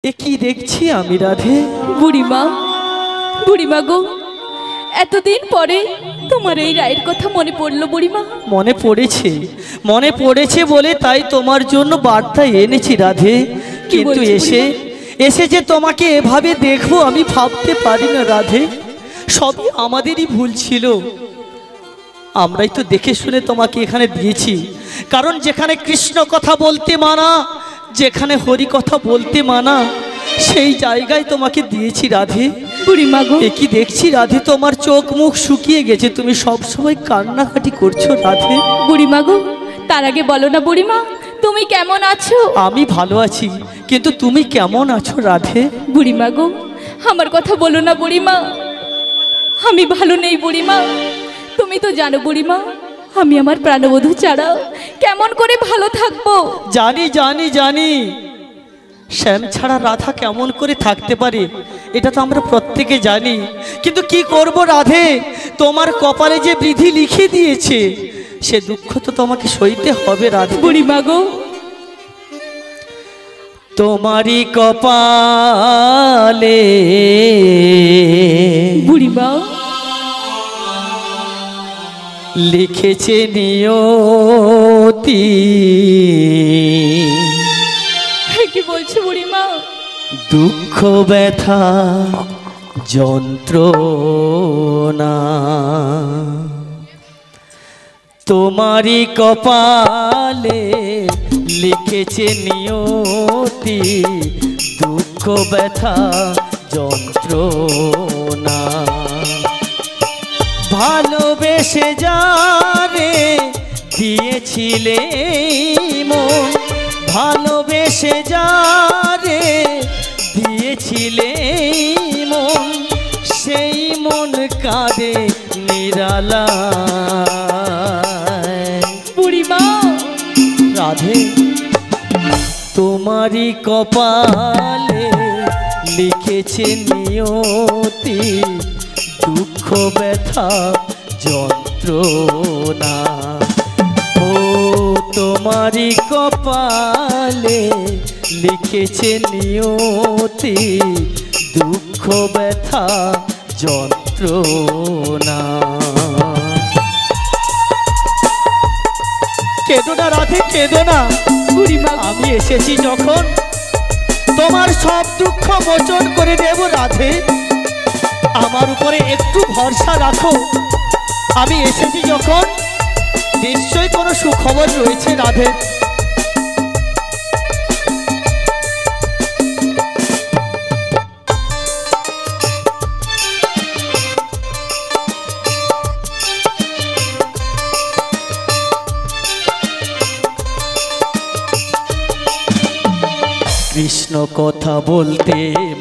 এ কি দেখছি আমি রাধে? বুড়িমা, বুড়িমা গো, এতদিন পরে তোমার এই রায়ের কথা মনে পড়লো বুড়িমা? মনে পড়েছে বলে তাই তোমার জন্য বার্তা এনেছি রাধে। কিন্তু এসে যে তোমাকে এভাবে দেখবো আমি ভাবতে পারি না রাধে। সবই আমাদেরই ভুল ছিল। আমরাই তো দেখে শুনে তোমাকে এখানে দিয়েছি, কারণ যেখানে কৃষ্ণ কথা বলতে মানা, যেখানে হরি কথা বলতে মানা, সেই জায়গায় তোমাকে দিয়েছি রাধে। বুড়িমা গো, এ কি দেখছি রাধে, তোমার চোখ মুখ শুকিয়ে গেছে, তুমি সব সময় কান্নাকাটি করছো রাধে। বুড়িমা গো, তার আগে বলো না বুড়িমা, তুমি কেমন আছো? আমি ভালো আছি, কিন্তু তুমি কেমন আছো রাধে? বুড়িমা গো, আমার কথা বলো না বুড়িমা, আমি ভালো নেই বুড়িমা। তুমি তো জানো বুড়িমা, আমি আমার প্রাণবধূ ছাড়া কেমন করে ভালো থাকবো? জানি জানি জানি, শ্যাম ছাড়া রাধা কেমন করে থাকতে পারে এটা তো আমরা প্রত্যেকে জানি। কিন্তু কি করব রাধে, তোমার কপালে যে বিধি লিখে দিয়েছে সে দুঃখ তো তোমাকে সইতে হবে রাধে। বুড়িমা গো, তোমারই কপালে বুড়িমা লিখেছে নিয়তি। কি বলছো বুড়িমা? দুঃখ ব্যথা যন্ত্রণা তোমারই কপালে লিখেছে নিয়তি। দুঃখ ব্যথা যন্ত্রণা ভালোবেসে যারে দিয়েছিলে মন, ভালোবেসে যারে দিয়েছিলে মন, সেই মন কাঁদে নিরালায়। বুড়িমা রাধে, তোমারই কপালে লিখেছে নিয়তি। দুঃখ ব্যথা যন্ত্রণা ও তোমারই কপালে লিখেছে নিয়তি। দুঃখ ব্যথা যন্ত্রণা। কেঁদো না রাধে, কেঁদো না। বুড়িমা আমি এসেছি যখন তোমার সব দুঃখ মোচন করে দেব রাধে। আমার উপরে একটু ভরসা রাখো। আমি এসেছি যখন নিশ্চয়ই কোনো সুখবর রয়েছে রাধে। কৃষ্ণ কথা বলতে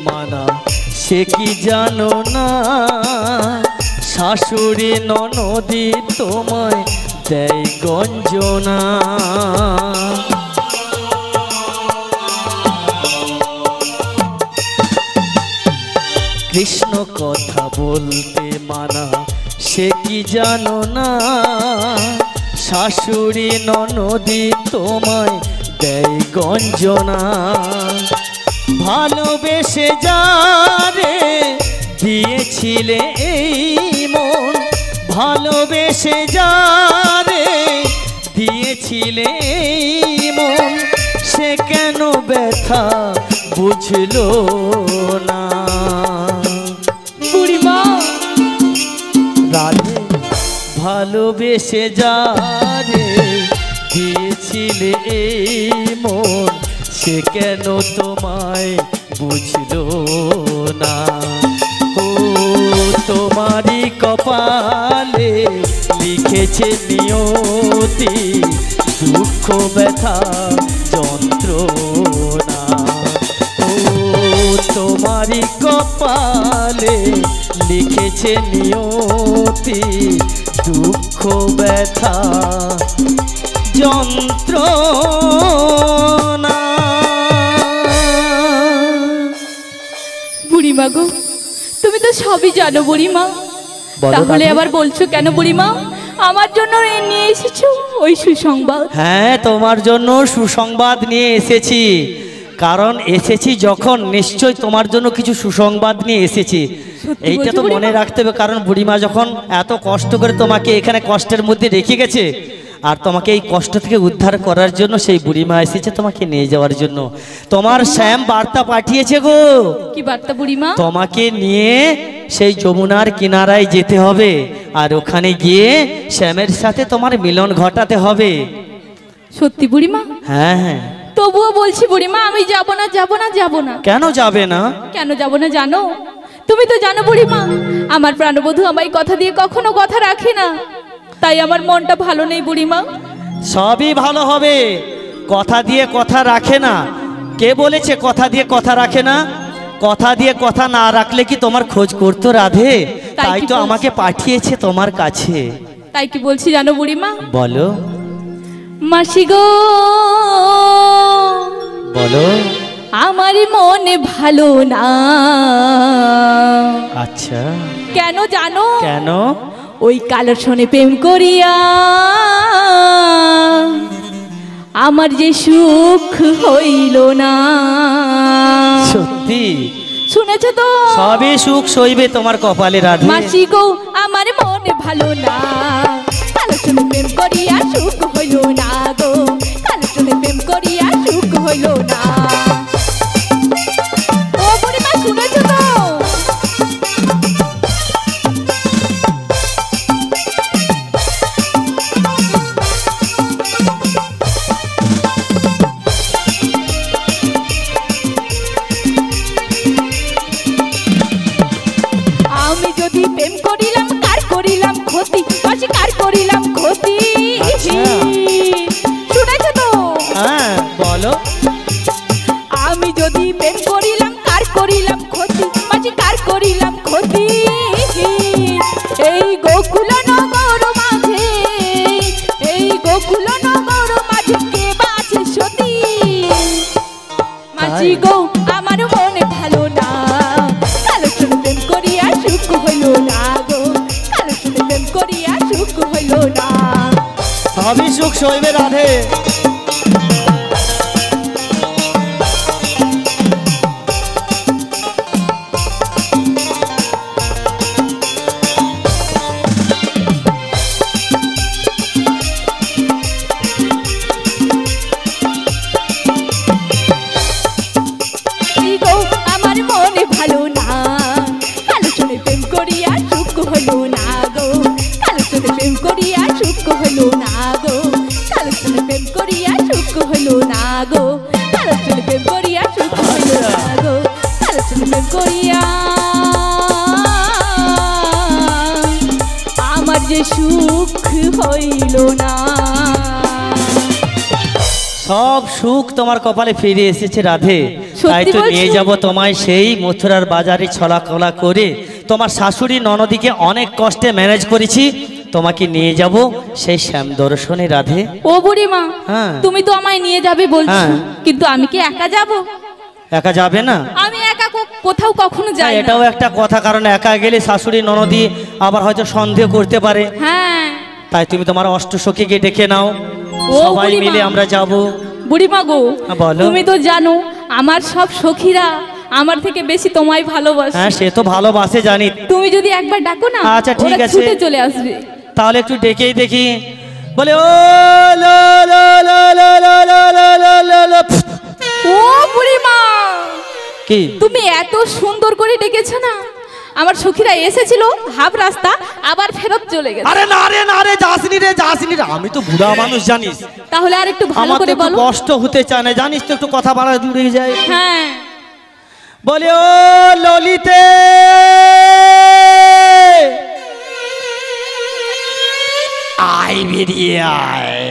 মানা, সে কি জানো না? শাশুড়ি ননদি তোমায় দেয় গঞ্জনা। কৃষ্ণ কথা বলতে মানা, সে কি জানো না? শাশুড়ি ননদি তোমায় দেয় গঞ্জনা। ভালোবেসে যারে দিয়েছিলে এই মন, ভালোবেসে যারে দিয়েছিলে এই মন, সে কেন ব্যথা বুঝলো না? বুড়িমা রাধে, ভালোবেসে যারে দিয়েছিলে এই মন, সে কেন তোমায় বুঝলো না? ও তোমারই কপালে লিখেছে নিয়তি। দুঃখ ব্যথা যন্ত্রণা ও তোমারই কপালে লিখেছে নিয়তি। দুঃখ ব্যথা যন্ত্রণা। বুড়িমা গো, তুমি তো সবই জানো বুড়িমা, তাহলে আবার বলছো কেন বুড়িমা? আমার জন্য নিয়ে এসেছো ওই সুসংবাদ? হ্যাঁ, তোমার জন্য সুসংবাদ নিয়ে এসেছি। কারণ এসেছি যখন নিশ্চয় তোমার জন্য কিছু সুসংবাদ নিয়ে এসেছি। সত্যি এইটা বলছো তো মনে বুড়িমা? রাখতে হবে, কারণ বুড়িমা যখন এত কষ্ট করে তোমাকে এখানে কষ্টের মধ্যে রেখে গেছে, আর তোমাকে এই কষ্ট থেকে উদ্ধার করার জন্য সেই বুড়িমা এসেছে তোমাকে নিয়ে যাওয়ার জন্য। তোমার শ্যাম বার্তা পাঠিয়েছে গো, কি বার্তা বুড়িমা? তোমাকে নিয়ে সেই যমুনার কিনারায় যেতে হবে, আর ওখানে গিয়ে শ্যামের সাথে তোমার মিলন ঘটাতে হবে। সত্যি বুড়িমা? হ্যাঁ হ্যাঁ। তবুও বলছি বুড়িমা, আমি যাব না যাব না যাব না। কেন যাবে না? কেন যাব না জানো? তুমি তো জানো বুড়িমা, আমার প্রাণবধূ আমায় কথা দিয়ে কখনো কথা রাখে না, তাই আমার মনটা ভালো নেই বুড়িমা। সবই ভালো হবে, কথা দিয়ে কথা রাখে না। কে বলেছে কথা দিয়ে কথা রাখে না? কথা দিয়ে কথা না রাখলে কি তোমার খোঁজ করতো রাধে? তাই তাই কি তো বলছো? আমাকে পাঠিয়েছে তোমার কাছে। তাই কি বলছি জানো বুড়িমা? বলো মাসি গো, বলো। আমার মনে ভালো না। আচ্ছা, কেন জানো? কেন? ওই কালোর সনে প্রেম করিয়া আমার যে সুখ হইল না। সত্যি? শুনেছো তো? সবই সুখ সইবে তোমার কপালে রাধে। মাসি গো, আমার মনে ভালো না। কালোর সনে প্রেম করিয়া সুখ হইল না গো, কালোর সনে প্রেম করিয়া সুখ হইল না। ও বুড়িমা, শুনেছো তো? আমি যদি প্রেম করিলাম, কার করিলাম ক্ষতি? মাসি, কার করিলাম ক্ষতি? আচ্ছা। শুনেছো তো? হ্যাঁ বলো। আমি যদি প্রেম করিলাম, কার করিলাম ক্ষতি? মাসি, কার করিলাম ক্ষতি? এই গোকুল নগর মাঝে, এই গোকুল নগর মাঝে কে বাছে সতী? মাসি গো, আমার মনে ভালো না। কালো সনে প্রেম করিয়া সুখ হইল না গো, কালো সনে প্রেম করিয়া সুখ হইল না। সবই সুখ সইবে রাধে। মাসি গো, আমার মনে ভালো না। কালো সনে প্রেম করিয়া সুখ হইল না গো, কালো সনে প্রেম করিয়া সুখ হইল না গো, কালো সনে প্রেম করিয়া সুখ হইল না গো, কালো সনে প্রেম করিয়া সুখ হইল না গো, কালো সনে প্রেম করিয়া আমার যে সুখ হইল না। সব সুখ তোমার কপালে ফিরে এসেছে রাধে। সত্যি তাই তো বলছো? নিয়ে যাব তোমায় সেই মথুরার বাজারে ছলাকলা করে। তোমার শাশুড়ি ননদিকে অনেক কষ্টে ম্যানেজ করেছি, তোমাকে নিয়ে যাব সেই শ্যাম দর্শনে রাধে। ও বুড়িমা, হ্যাঁ। তুমি তো আমায় নিয়ে যাবে বলছো, হ্যাঁ। কিন্তু আমি কি একা যাব? একা যাবে না? আমি একা কোথাও কখনো যাই হ্যাঁ, না। এটাও একটা কথা, কারণ একা গেলে শাশুড়ি ননদি আবার হয়তো সন্দেহ করতে পারে। হ্যাঁ। তাই তুমি তোমার অষ্টসখীকে ডেকে নাও, ও সবাই বুড়িমা। মিলে আমরা যাব। বুড়িমা গো, হ্যাঁ, বলো। তুমি তো জানো আমার সব সখীরা আমার থেকে বেশি তোমায় ভালোবাসে। হ্যাঁ, সে তো ভালোবাসে জানি। তুমি যদি একবার ডাকো না, আচ্ছা, ঠিক ওরা আছে। ছুটে চলে আসবে। তাহলে একটু ডেকেই দেখি। বলে ও লো লো লো লো লো লো লো লো লো লো। ও বুড়িমা, কি? তুমি এত সুন্দর করে ডেকেছো না, আমার সখীরা এসেছিল হাফ রাস্তা, আবার ফেরত চলে গেছে। আরে না রে না রে, যাসনি রে যাসনি রে, আমি তো বুড়া মানুষ জানিস, তাহলে আর একটু ভালো আমার তো করে একটু বলো। কষ্ট হতে চায় না জানিস তো, একটু কথা বাড়া দূরে যায়। হ্যাঁ। বলে ও ললিতে, আয় বেরিয়ে আয়।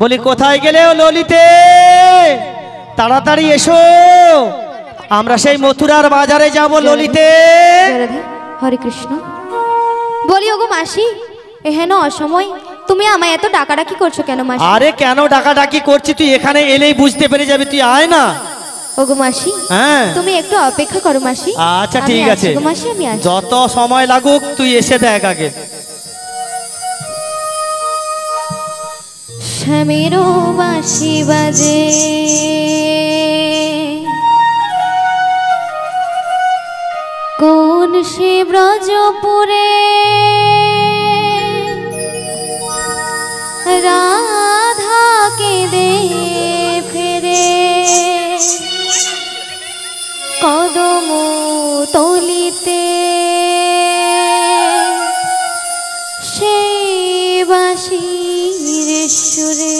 বলি কোথায় গেলে ও ললিতে, তাড়াতাড়ি এসো, আমরা সেই মথুরার বাজারে যাব ললিতে। রাধে, হরে কৃষ্ণ। বলি ওগো মাসি, এহেন অসময় তুমি আমায় এত ডাকাডাকি করছো কেন মাসি? আরে কেন ডাকাডাকি করছি, তুই এখানে এলেই বুঝতে পেরে যাবি, তুই আয় না। ওগো মাসি, হ্যাঁ তুমি একটু অপেক্ষা করো মাসি। আচ্ছা আমি ঠিক আসছি আছে, গো মাসি, আমি আসছি। যত সময় লাগুক তুই এসে দেখ আগে। শ্যামেরও বাঁশি বাজে কোন সে ব্রজপুরে রাধা কেঁদে ফেরে কদম তলিতে সেই বাঁশির সুরে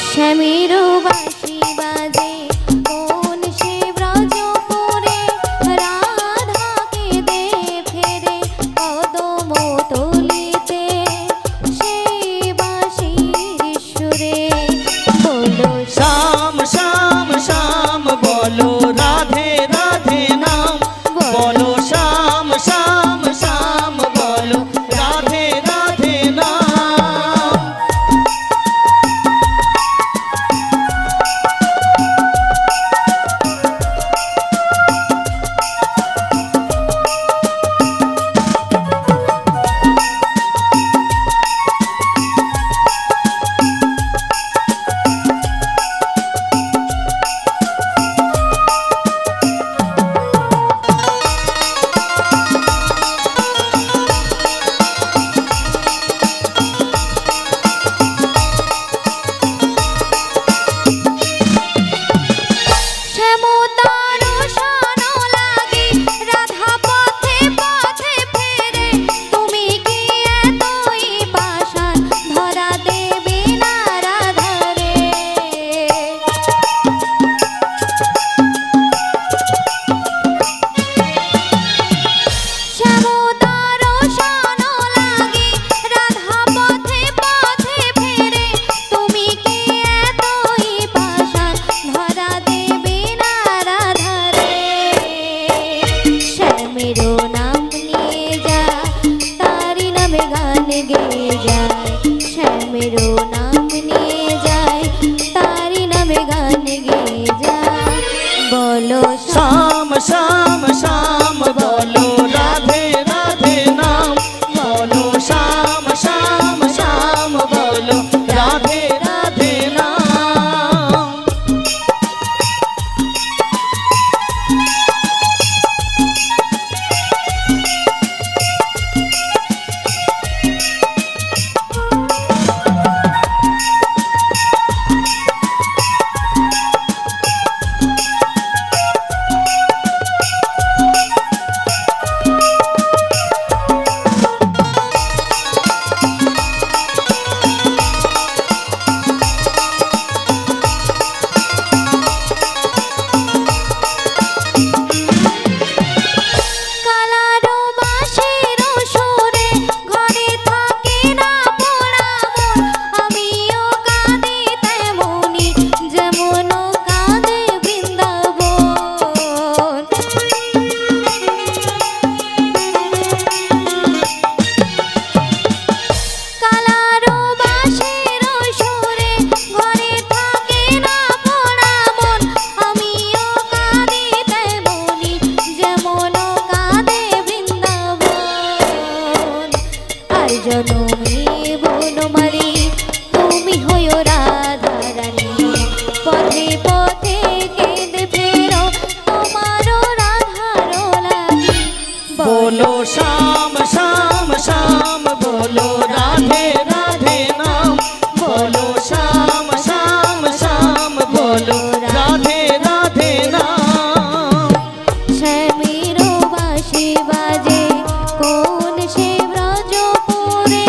শ্যামেরও বাঁশি বাজে কোন সে ব্রজপুরে রাধা কেঁদে ফেরে কদম তলিতে সেই বাঁশির সুরে বলো শ্যাম শ্যাম শ্যাম বলো রাধে রাধে নাম বলো শ্যাম শ্যাম শ্যাম বলো রাধে রাধে নাম। श्याम श्याम श्याम बोलो राधे राधे नाम बोलो श्याम श्याम श्याम बोलो राधे राधे नाम। बोलो श्याम श्याम श्याम बोलो राधे राधे नाम बोलो श्याम श्याम श्याम बोलो राधे राधे नाम। श्यामेरो बाँशी बाजे कोन से ब्रजपुरे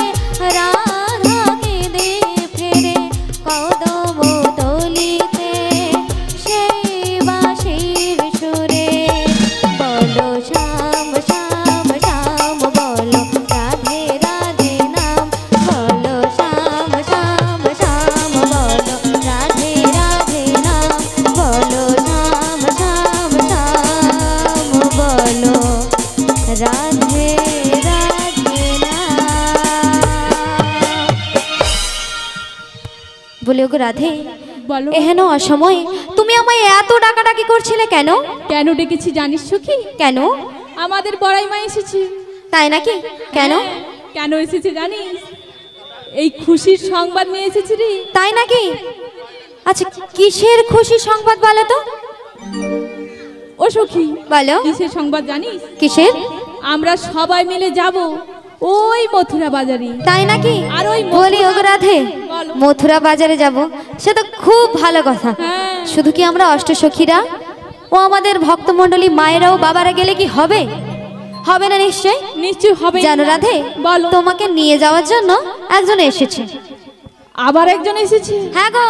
राधा केঁদে ফেরে কদম তলিতে সেই বাঁশির সুরে বলো শ্যাম শ্যাম শ্যাম বলো রাধে রাধে নাম বলো শ্যাম শ্যাম শ্যাম বলো রাধে রাধে নাম বলো শ্যাম শ্যাম শ্যাম বলো রাধে রাধে নাম। বলে ওগো রাধে বলো এহেন অসময় তুমি আমায় এত ডাকাডাকি করছিলে কেন? কেন ডেকেছি জানিস কি? কেন? আমাদের বড়াই মা এসেছে। তাই নাকি? কেন? কেন এসেছে জানিস? এই খুশির সংবাদ নিয়ে এসেছি রে। তাই নাকি? আচ্ছা কিসের খুশি সংবাদ বলো তো? ও সখী, বলো কিসের সংবাদ জানিস? কিসের? আমরা সবাই মিলে যাব ওই মথুরা বাজারে। তাই নাকি? আর ওই বলি ওগো রাধে, বলো। মথুরা বাজারে যাব, সে তো খুব ভালো কথা। হ্যাঁ। শুধু কি আমরা অষ্টসখীরা ও আমাদের ভক্তমণ্ডলী মায়েরাও বাবারা গেলে কি হবে? হবে না নিশ্চয়? নিশ্চয় হবে। জানো রাধে, বলো। তোমাকে নিয়ে যাওয়ার জন্য একজন এসেছে। আবার একজন এসেছে? হ্যাঁ গো।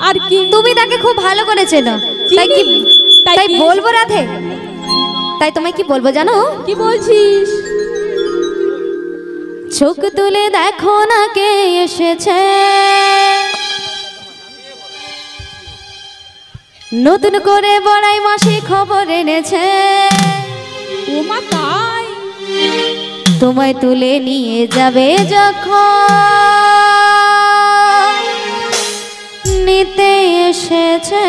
আর কি? তুমি তাকে খুব ভালো করে চেনো, তাই কি চিনি। তাই তাই কি? বলবো রাধে? তাই তোমায় কি বলবো জানো? কি বলছিস? চোখ তুলে দেখো না কে এসেছে, নতুন করে বড়াই মাসি খবর এনেছে। ও মা তাই? তোমায় তুলে নিয়ে যাবে যখন নিতে এসেছে।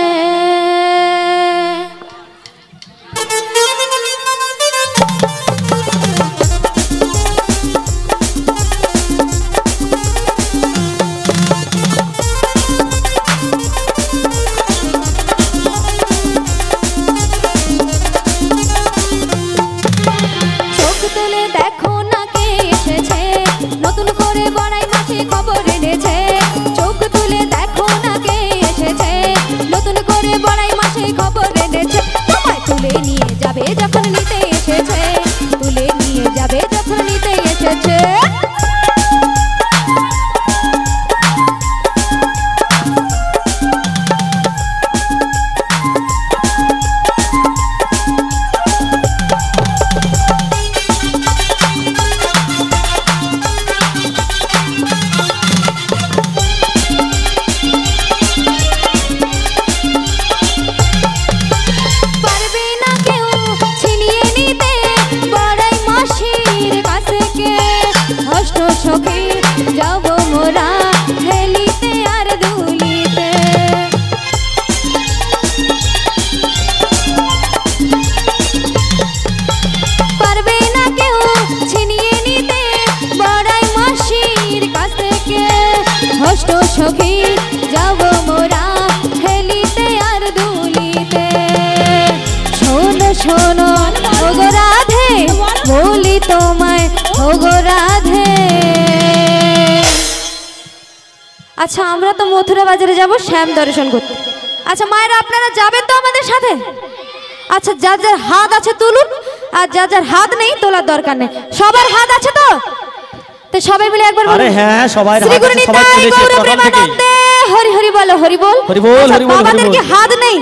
চোখ তুলে দেখো না কে এসেছে, নতুন করে বড়াই মাসি খবর এনেছে। চোখ তুলে দেখো না কে এসেছে, নতুন করে বড়াই মাসি খবর এনেছে। তোমায় তুলে নিয়ে যাবে যখন নিতে এসেছে, তুলে নিয়ে যাবে যখন নিতে এসেছে। পারবে না কেউ ছিনিয়ে নিতে বড়াই মাসির কাছ থেকে। অষ্ট সখী যাব মোরা হেলিতে আর দুলিতে। পারবে না কেউ ছিনিয়ে নিতে বড়াই মাসির কাছ থেকে। অষ্ট সখী যাব মোরা হেলিতে আর দুলিতে। শোনো শোনো ওগো রাধে, বলি তোমায় ওগো রাধে। আচ্ছা আমরা তো মথুরা বাজারে যাব শ্যাম দর্শন করতে। আচ্ছা মায়েরা আপনারা যাবেন তো আমাদের সাথে? আচ্ছা যার যার হাত আছে তুলুন, আর যার যার হাত নেই তোলার দরকার নেই। সবার হাত আছে তো? তো সবাই মিলে একবার আরে হ্যাঁ, সবাই শ্রী গুরু নিতাই গৌর প্রেমানন্দে হরি হরি বলো, হরি বল। হরি বল, আচ্ছা, হরি বল, হরি বাবাদের বল। কি হাত নেই?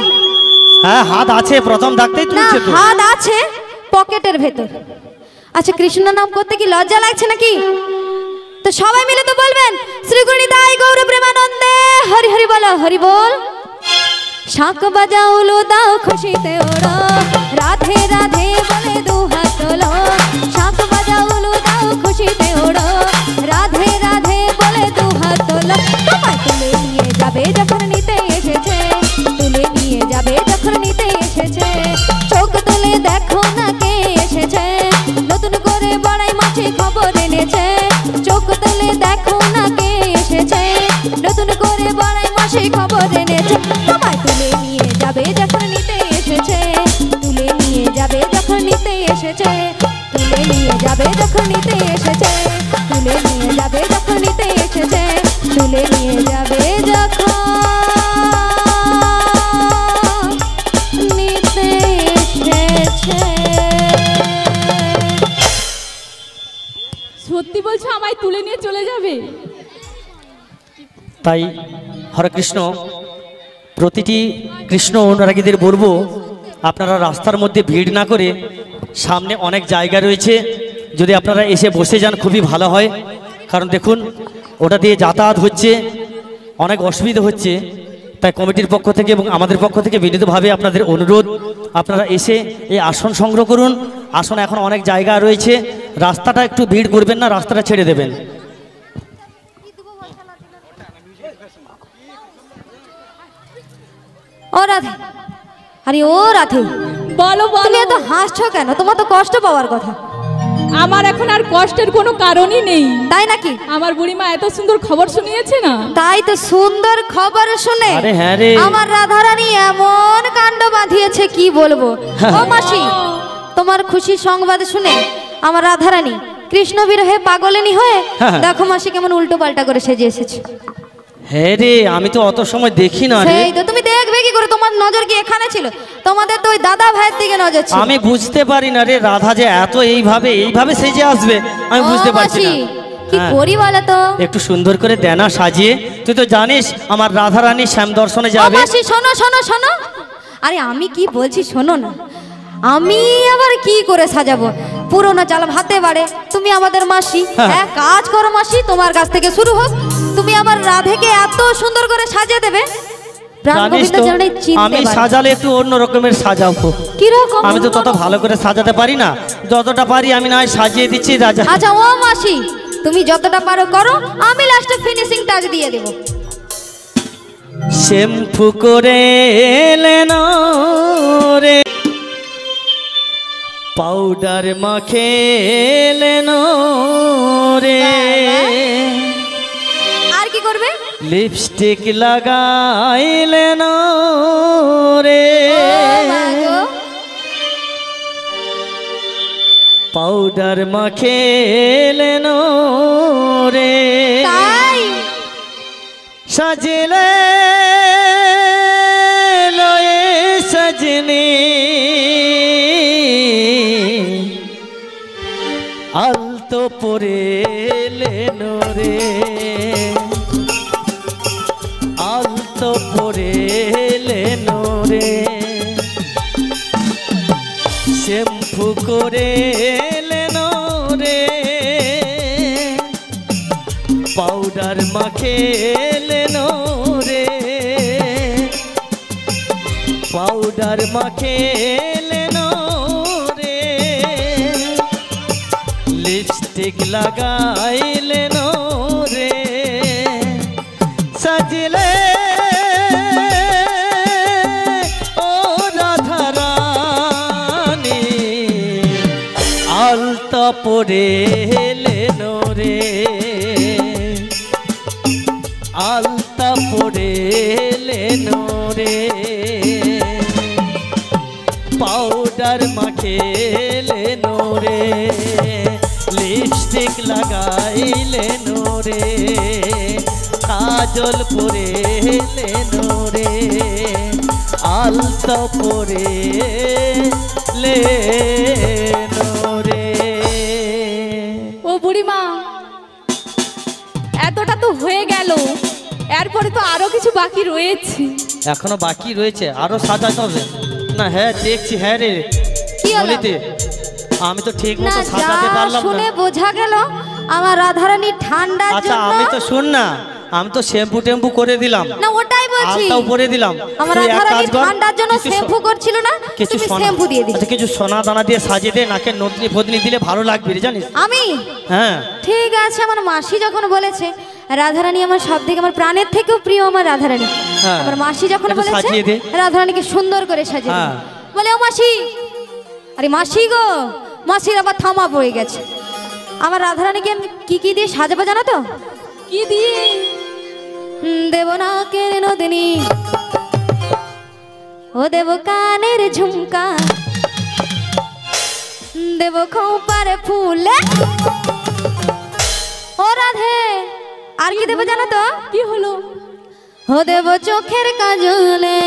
হ্যাঁ হাত আছে, প্রথম ডাকতেই না তুলছে তো। হাত আছে পকেটের ভেতর। আচ্ছা কৃষ্ণ নাম করতে কি লজ্জা লাগছে নাকি? তো সবাই মিলে তো বলবেন শ্রী গুরু নিতাই গৌর প্রেমানন্দে হরি হরি বলো, হরি বল। শাঁখ বাজাও লো দাও খুশিতে ওড়ো, রাধে রাধে বলে দু হাত তোলো। শাঁখ বাজাও লো দাও খুশিতে ওড়ো, রাধে রাধে বলে দু হাত তোলো। তোমায় তুলে নিয়ে যাবে যখন নিতে এসেছে, তুলে নিয়ে যাবে যখন নিতে এসেছে। চোখ তুলে দেখো না কে এসেছে, নতুন করে বড়াই মাছি খবর এনেছে। চোখ তুলে দেখো না কে এসেছে, নতুন করে বড়াই মাছি খবর এনেছে। তোমায় তুলে নিয়ে যাবে যখন নিতে এসেছে, তুলে নিয়ে যাবে যখন নিতে এসেছে। তুলে নিয়ে যাবে যখন নিতে এসেছে, তুলে নিয়ে যাবে যখন নিতে এসেছে। তুলে নিয়ে যাবে যখন নিতে এসেছে। সত্যি বলছো আমায় তুলে নিয়ে চলে যাবে? তাই হরে কৃষ্ণ, প্রতিটি কৃষ্ণ অনুরাগীদের বলবো আপনারা রাস্তার মধ্যে ভিড় না করে, সামনে অনেক জায়গা রয়েছে, যদি আপনারা এসে বসে যান খুবই ভালো হয়। কারণ দেখুন ওটা দিয়ে যাতায়াত হচ্ছে, অনেক অসুবিধা হচ্ছে। তাই কমিটির পক্ষ থেকে এবং আমাদের পক্ষ থেকে বিনীতভাবে আপনাদের অনুরোধ, আপনারা এসে এই আসন সংগ্রহ করুন। আসন এখন অনেক জায়গা রয়েছে, রাস্তাটা একটু ভিড় করবেন না, রাস্তাটা ছেড়ে দেবেন। ও রাধে, আরে ও রাধে, বলো তুমি বলো। এত হাসছো কেন? তোমার তো কষ্ট পাওয়ার কথা। আমার এখন আর কষ্টের কোনো কারণই নেই। তাই নাকি? আমার বুড়িমা এত সুন্দর খবর শুনিয়েছে না। তাই তো, সুন্দর খবর শুনে আরে হ্যাঁ রে, আমার রাধারানী এমন কাণ্ড বাঁধিয়েছে কি বলবো। ও মাসি, তোমার খুশি সংবাদ শুনে আমার রাধারানী কৃষ্ণ বিরহে পাগলিনী হয়ে হ্যাঁ। দেখো মাসি কেমন উল্টো পাল্টা করে সেজে এসেছে। হ্যাঁ রে, আমি তো অত সময় দেখি না রে। সেই তো, তুমি দেখবে কি করে? তোমার নজর কি এখানে ছিল? তোমাদের তো ওই দাদা ভাইয়ের দিকে নজর ছিল। আমি বুঝতে পারি না রে, রাধা যে এত এইভাবে সেজে আসবে আমি ও বুঝতে পারছি মাসি, না। কি হ্যাঁ। করি বলো তো? একটু সুন্দর করে দেনা সাজিয়ে, তুই তো জানিস আমার রাধা রানী শ্যাম দর্শনে ও যাবে। মাসি, শোনো শোনো শোনো, আরে আমি কি বলছি শোনো না। আমি আবার কি করে সাজাবো? পুরোনো চাল ভাতে বাড়ে, তুমি আমাদের মাসি। হ্যাঁ। এক কাজ করো মাসি, তোমার কাছ থেকে শুরু হোক। তুমি আমার রাধেকে এত সুন্দর করে সাজিয়ে দেবে, প্রাণ জানিস গোবিন্দ তো, যেন চিনতে আমি পারে। সাজালে একটু অন্য রকমের সাজাবো। কি রকম? আমি তো তত ভালো করে সাজাতে পারি না, যতটা পারি আমি না হয় সাজিয়ে দিচ্ছি রাজা। আচ্ছা ও মাসি, তুমি যতটা পারো করো, আমি লাস্টে ফিনিশিং টাচ দিয়ে দেবো। শ্যাম্পু করে এলেন রে, পাউডার মাখে এলেন রে, আর কি করবে? লিপস্টিক লাগাইলেন রে, ও মা গো। পাউডার মাখে এলেন রে, তাই সাজিলে লয়ে সজনী আলতো পরে এলেন রে, আলতো পরে এলেন রে, শ্যাম্পু করে এলেন রে, পাউডার মাখে এলেন রে, পাউডার মাখে এলেন রে, লিপস্টিক লাগাইলেন রে, সাজিলে ও রাধা রানী আলতা পরে এলেন রে, আলতা পরে এলেন রে, পাউডার মাখে এলেন রে, লিপস্টিক লাগাইলেন রে, কাজল পরে এলেন রে, আলতা পরে এলেন রে। ও বুড়িমা, এতটা তো হয়ে গেল, এরপরে তো আরো কিছু বাকি রয়েছে। এখনো বাকি রয়েছে, আরো সাজাতে হবে না? হ্যাঁ দেখছি। হ্যাঁ রে কি হলো? বলিতে আমি তো ঠিক না, মতো যা সাজাতে পারলাম না। শুনে বোঝা গেল আমার রাধারানী ঠান্ডার আচ্ছা জন্য। আমি তো শোন না, আমি তো শ্যাম্পু টেম্পু করে দিলাম, না ওটাই বলছি, আলতাও করে দিলাম। আমার তুই এক রাধারানী কাজ কর, ঠান্ডার জন্য কিছু শ্যাম্পু করছিল না, কিছু তুমি সোনা, শ্যাম্পু দিয়ে দিলে। আচ্ছা কিছু সোনা দানা দিয়ে সাজিয়ে দে, নাকে নদনী ফদনি দিলে ভালো লাগবে রে, জানিস? আমি হ্যাঁ ঠিক আছে, আমার মাসি যখন বলেছে রাধারানী আমার সব থেকে, আমার প্রাণের থেকেও প্রিয় আমার রাধারানী। হ্যাঁ। আমার মাসি যখন একটু বলেছে সাজিয়ে দে। রাধারানীকে সুন্দর করে সাজিয়ে দে। হ্যাঁ। বলে ও মাসি, আরে মাসি গো, মাসির আবার থামা পড়ে গেছে। আমার রাধারানীকে আমি কি কি দিয়ে সাজাবো জানো তো? কি দিয়ে? দেব নাকের নদিনী, ও দেব কানের ঝুমকা, দেব খোঁপার ফুলে, ও রাধে। আর কি দেব জানো তো? কি হলো? ও দেব চোখের কাজলে,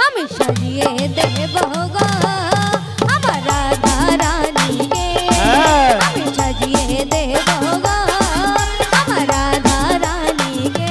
আমি সাজিয়ে দেব গো আমার রাধা রানীকে, হ্যাঁ। আমি সাজিয়ে দেব গো আমার রাধা রানীকে।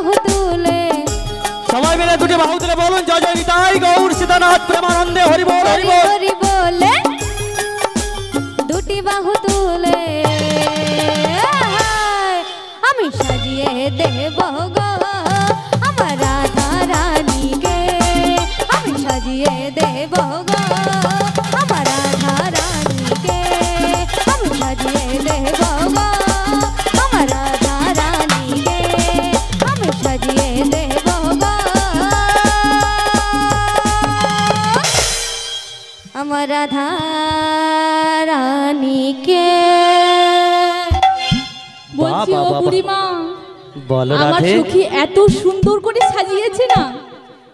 বাহু তুলে সবাই মিলে দুটি বাহু তুলে বলুন জয় জয় নিতাই গৌর সীতানাথ প্রেমানন্দে হরি বল হরি বল। হরি বলে দুটি বাহু তুলে আমি সাজিয়ে দেব গো আমার রাধা রানীকে, আমি সাজিয়ে দেব গো আমার রাধা রানীকে, আমি সাজিয়ে দেব গো আমার রাধা রানীকে, আমি সাজিয়ে দেব গো আমার রাধা রানীকে। বলছি ও বুড়িমা, বলো আমার রাধে। সখী এত সুন্দর করে সাজিয়েছে না,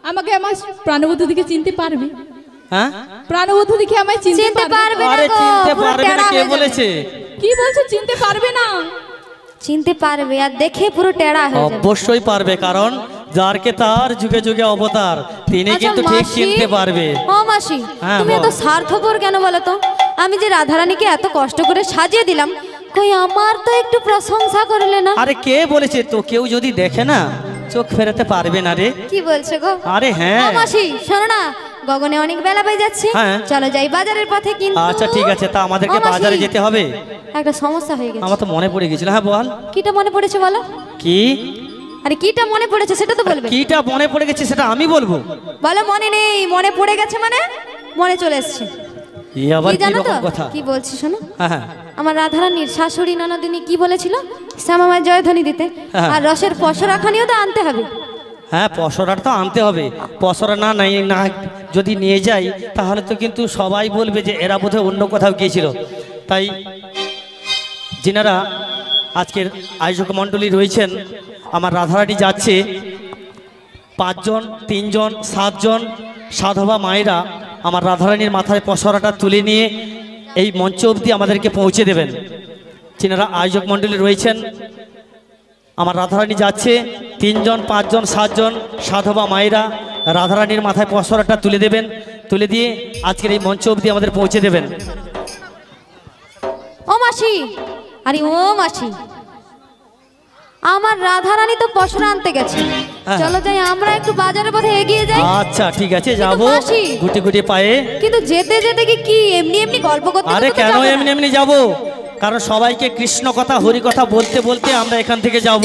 আমাকে আমার প্রাণবধূ দিকে চিনতে পারবে? হ্যাঁ প্রাণবধূ দিকে আমায় চিনতে চিনতে পারবে? পারবে না আরে গো, চিনতে পুরো পারবে না টেরা কে হয়ে যাবে। বলেছে? কি বলছো চিনতে পারবে না? চিনতে পারবে আর দেখে পুরো টেরা হয়ে যাবে। অবশ্যই পারবে, কারণ যারকে তার যুগে যুগে অবতার তিনি আচ্ছা, কিন্তু ঠিক মাসি, চিনতে পারবে। ও মাসি, হ্যাঁ, তুমি বল। এত স্বার্থপর কেন বলো তো? আমি যে রাধারানীকে এত কষ্ট করে সাজিয়ে দিলাম, কই আমার তো একটু প্রশংসা করলে না? আরে কে বলেছে? তো কেউ যদি দেখে না চোখ ফেরাতে পারবে না রে। কি বলছো গো? আরে হ্যাঁ। ও মাসি শোনো না, গগনে অনেক বেলা পেয়ে যাচ্ছে, হ্যাঁ। চলো যাই বাজারের পথে। কিন্তু আচ্ছা ঠিক আছে, তা আমাদেরকে ও মাসি, বাজারে যেতে হবে। একটা সমস্যা হয়ে গেছে। আমার তো মনে পড়ে গেছিল। হ্যাঁ বল। কিটা মনে পড়েছে বলো? কি আরে কিটা মনে পড়েছে সেটা তো বলবে। কিটা মনে পড়ে গেছে সেটা আমি বলবো? বলো মনে নেই, মনে পড়ে গেছে মানে মনে চলে এসছে। এই আবার কি কি জানো তো রকম কথা? কি বলছি শোনো, হ্যাঁ হ্যাঁ আমার রাধারানীর শাশুড়ি ননদিনী কি বলেছিল? শ্যামামায় জয়ধ্বনি দিতে, হ্যাঁ। আর রসের পশরাখানিও তো আনতে হবে। হ্যাঁ, পসরার তো আনতে হবে। পসরা না নাই না যদি নিয়ে যাই তাহলে তো কিন্তু সবাই বলবে যে এরা বোধহয় অন্য কোথাও গিয়েছিল। তাই যিনারা আজকের আয়োজক মণ্ডলী রয়েছেন, আমার রাধারানী যাচ্ছে 5 জন 3 জন 7 জন সাধবা মায়েরা আমার রাধারানীর মাথায় পসরাটা তুলে নিয়ে এই মঞ্চ অবধি আমাদেরকে পৌঁছে দেবেন। যিনারা আয়োজক মণ্ডলী রয়েছেন, আমার রাধারানী যাচ্ছে 3 জন 5 জন 7 জন সাধবা মায়েরা রাধারানীর মাথায় পসরাটা তুলে দেবেন, তুলে দিয়ে আজকের এই মঞ্চ অবধি আমাদের পৌঁছে দেবেন। ও মাসি, আরে ও মাসি, আমার রাধারানী তো পশরা আনতে গেছে, হ্যাঁ। চলো যাই আমরা একটু বাজারের পথে এগিয়ে যাই। আচ্ছা ঠিক আছে, যাবো মাসি। গুটি গুটি পায়ে। কিন্তু যেতে যেতে কি এমনি এমনি গল্প করতে আরে করতে তো কেন যাবো না? এমনি এমনি যাব? কারণ সবাইকে কৃষ্ণ কথা হরি কথা বলতে বলতে আমরা এখান থেকে যাব।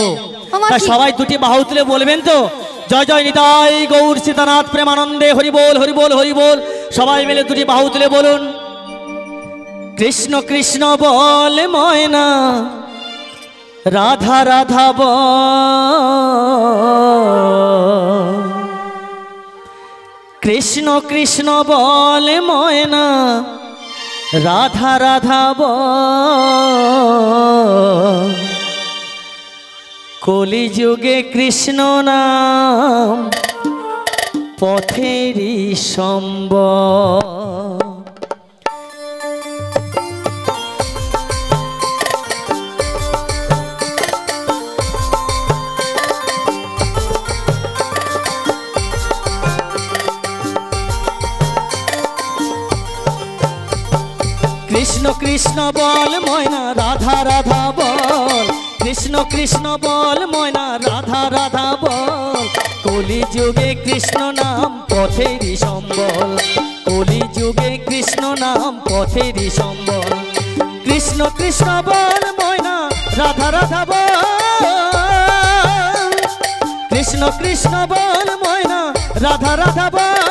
আমার তাই কি- সবাই দুটি বাহু তুলে বলবেন তো জয় জয় নিতাই গৌর সীতানাথ প্রেমানন্দে হরি বল হরি বল হরি বল। সবাই মিলে দুটি বাহু তুলে বলুন কৃষ্ণ কৃষ্ণ বল ময়না রাধা রাধা বল, কৃষ্ণ কৃষ্ণ বল ময়না রাধা রাধা বল, কলিযুগে কৃষ্ণ নাম পথেরই সম্বল। কৃষ্ণ কৃষ্ণ বল ময়না রাধা রাধা বল, কৃষ্ণ কৃষ্ণ বল ময়না রাধা রাধা বল, কলিযুগে কৃষ্ণ নাম পথেরই সম্বল, কলিযুগে কৃষ্ণ নাম পথেরই সম্বল। কৃষ্ণ কৃষ্ণ বল ময়না রাধা রাধা বল, কৃষ্ণ কৃষ্ণ বল ময়না রাধা রাধা বল,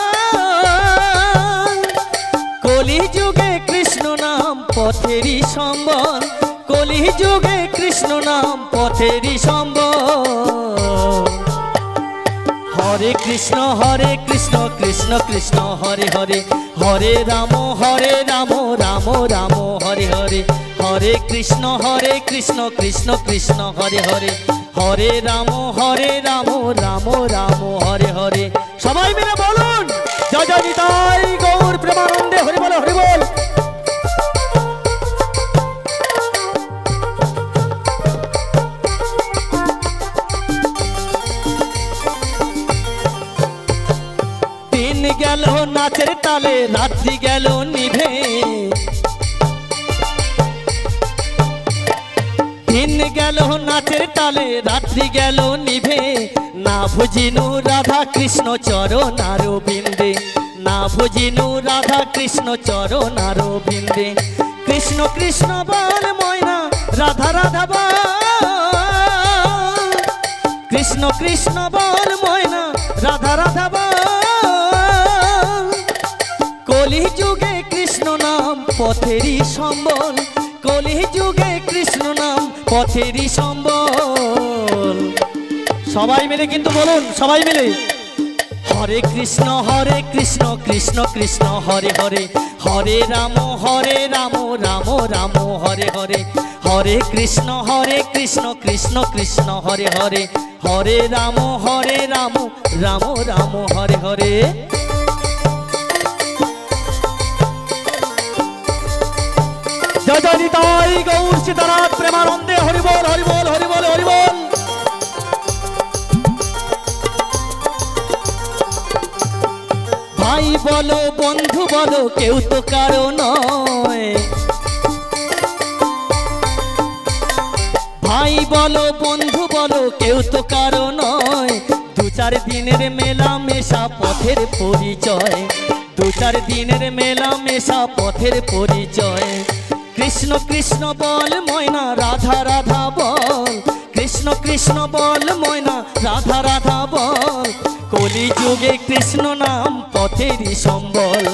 কলিযুগে কৃষ্ণ নাম পথেরই সম্বল, কলিযুগে কৃষ্ণ নাম পথেরই সম্বল। হরে কৃষ্ণ কৃষ্ণ কৃষ্ণ হরে হরে, হরে রাম রাম রাম হরে হরে, হরে কৃষ্ণ কৃষ্ণ কৃষ্ণ হরে হরে, হরে রাম রাম রাম হরে হরে। সবাই মিলে বলুন জয় জয় নিতাই গৌর প্রেমানন্দে হরি বল হরি বল। দিন গেল নাচের তালে রাত্রি গেল নিভে, দিন গেল নাচের তালে রাত্রি গেল নিভে, না ভজিনু রাধা কৃষ্ণ চরণার বিন্দে, না ভজিনু রাধা কৃষ্ণ চরণার বিন্দে। কৃষ্ণ কৃষ্ণ বল ময়না রাধা রাধা বল, কৃষ্ণ কৃষ্ণ বল ময়না রাধা রাধা বল। কলি যুগে কৃষ্ণ নাম পথেরই সম্বল, কলি যুগে কৃষ্ণ নাম পথেরই সম্বল। সবাই মিলে কিন্তু বলুন, সবাই মিলে হরে কৃষ্ণ কৃষ্ণ কৃষ্ণ হরে হরে, হরে রাম রাম রাম হরে হরে। হরে কৃষ্ণ কৃষ্ণ কৃষ্ণ হরে হরে, হরে রাম রাম রাম হরে হরে। জয় জয় নিতাই গৌর সীতানাথ প্রেমানন্দে হরি বল হরি বল হরি বল হরি বল। ভাই বলো বন্ধু বলো কেউ তো কারো নয়, ভাই বলো বন্ধু বলো কেউ তো কারো নয়। দু চার দিনের মেলা মেশা পথের পরিচয়, দু চার দিনের মেলা মেশা পথের পরিচয়। কৃষ্ণ কৃষ্ণ বল ময়না রাধা রাধা বল, কৃষ্ণ কৃষ্ণ বল ময়না রাধা রাধা বল। কলি যুগে কৃষ্ণ নাম পথেরই সম্বল,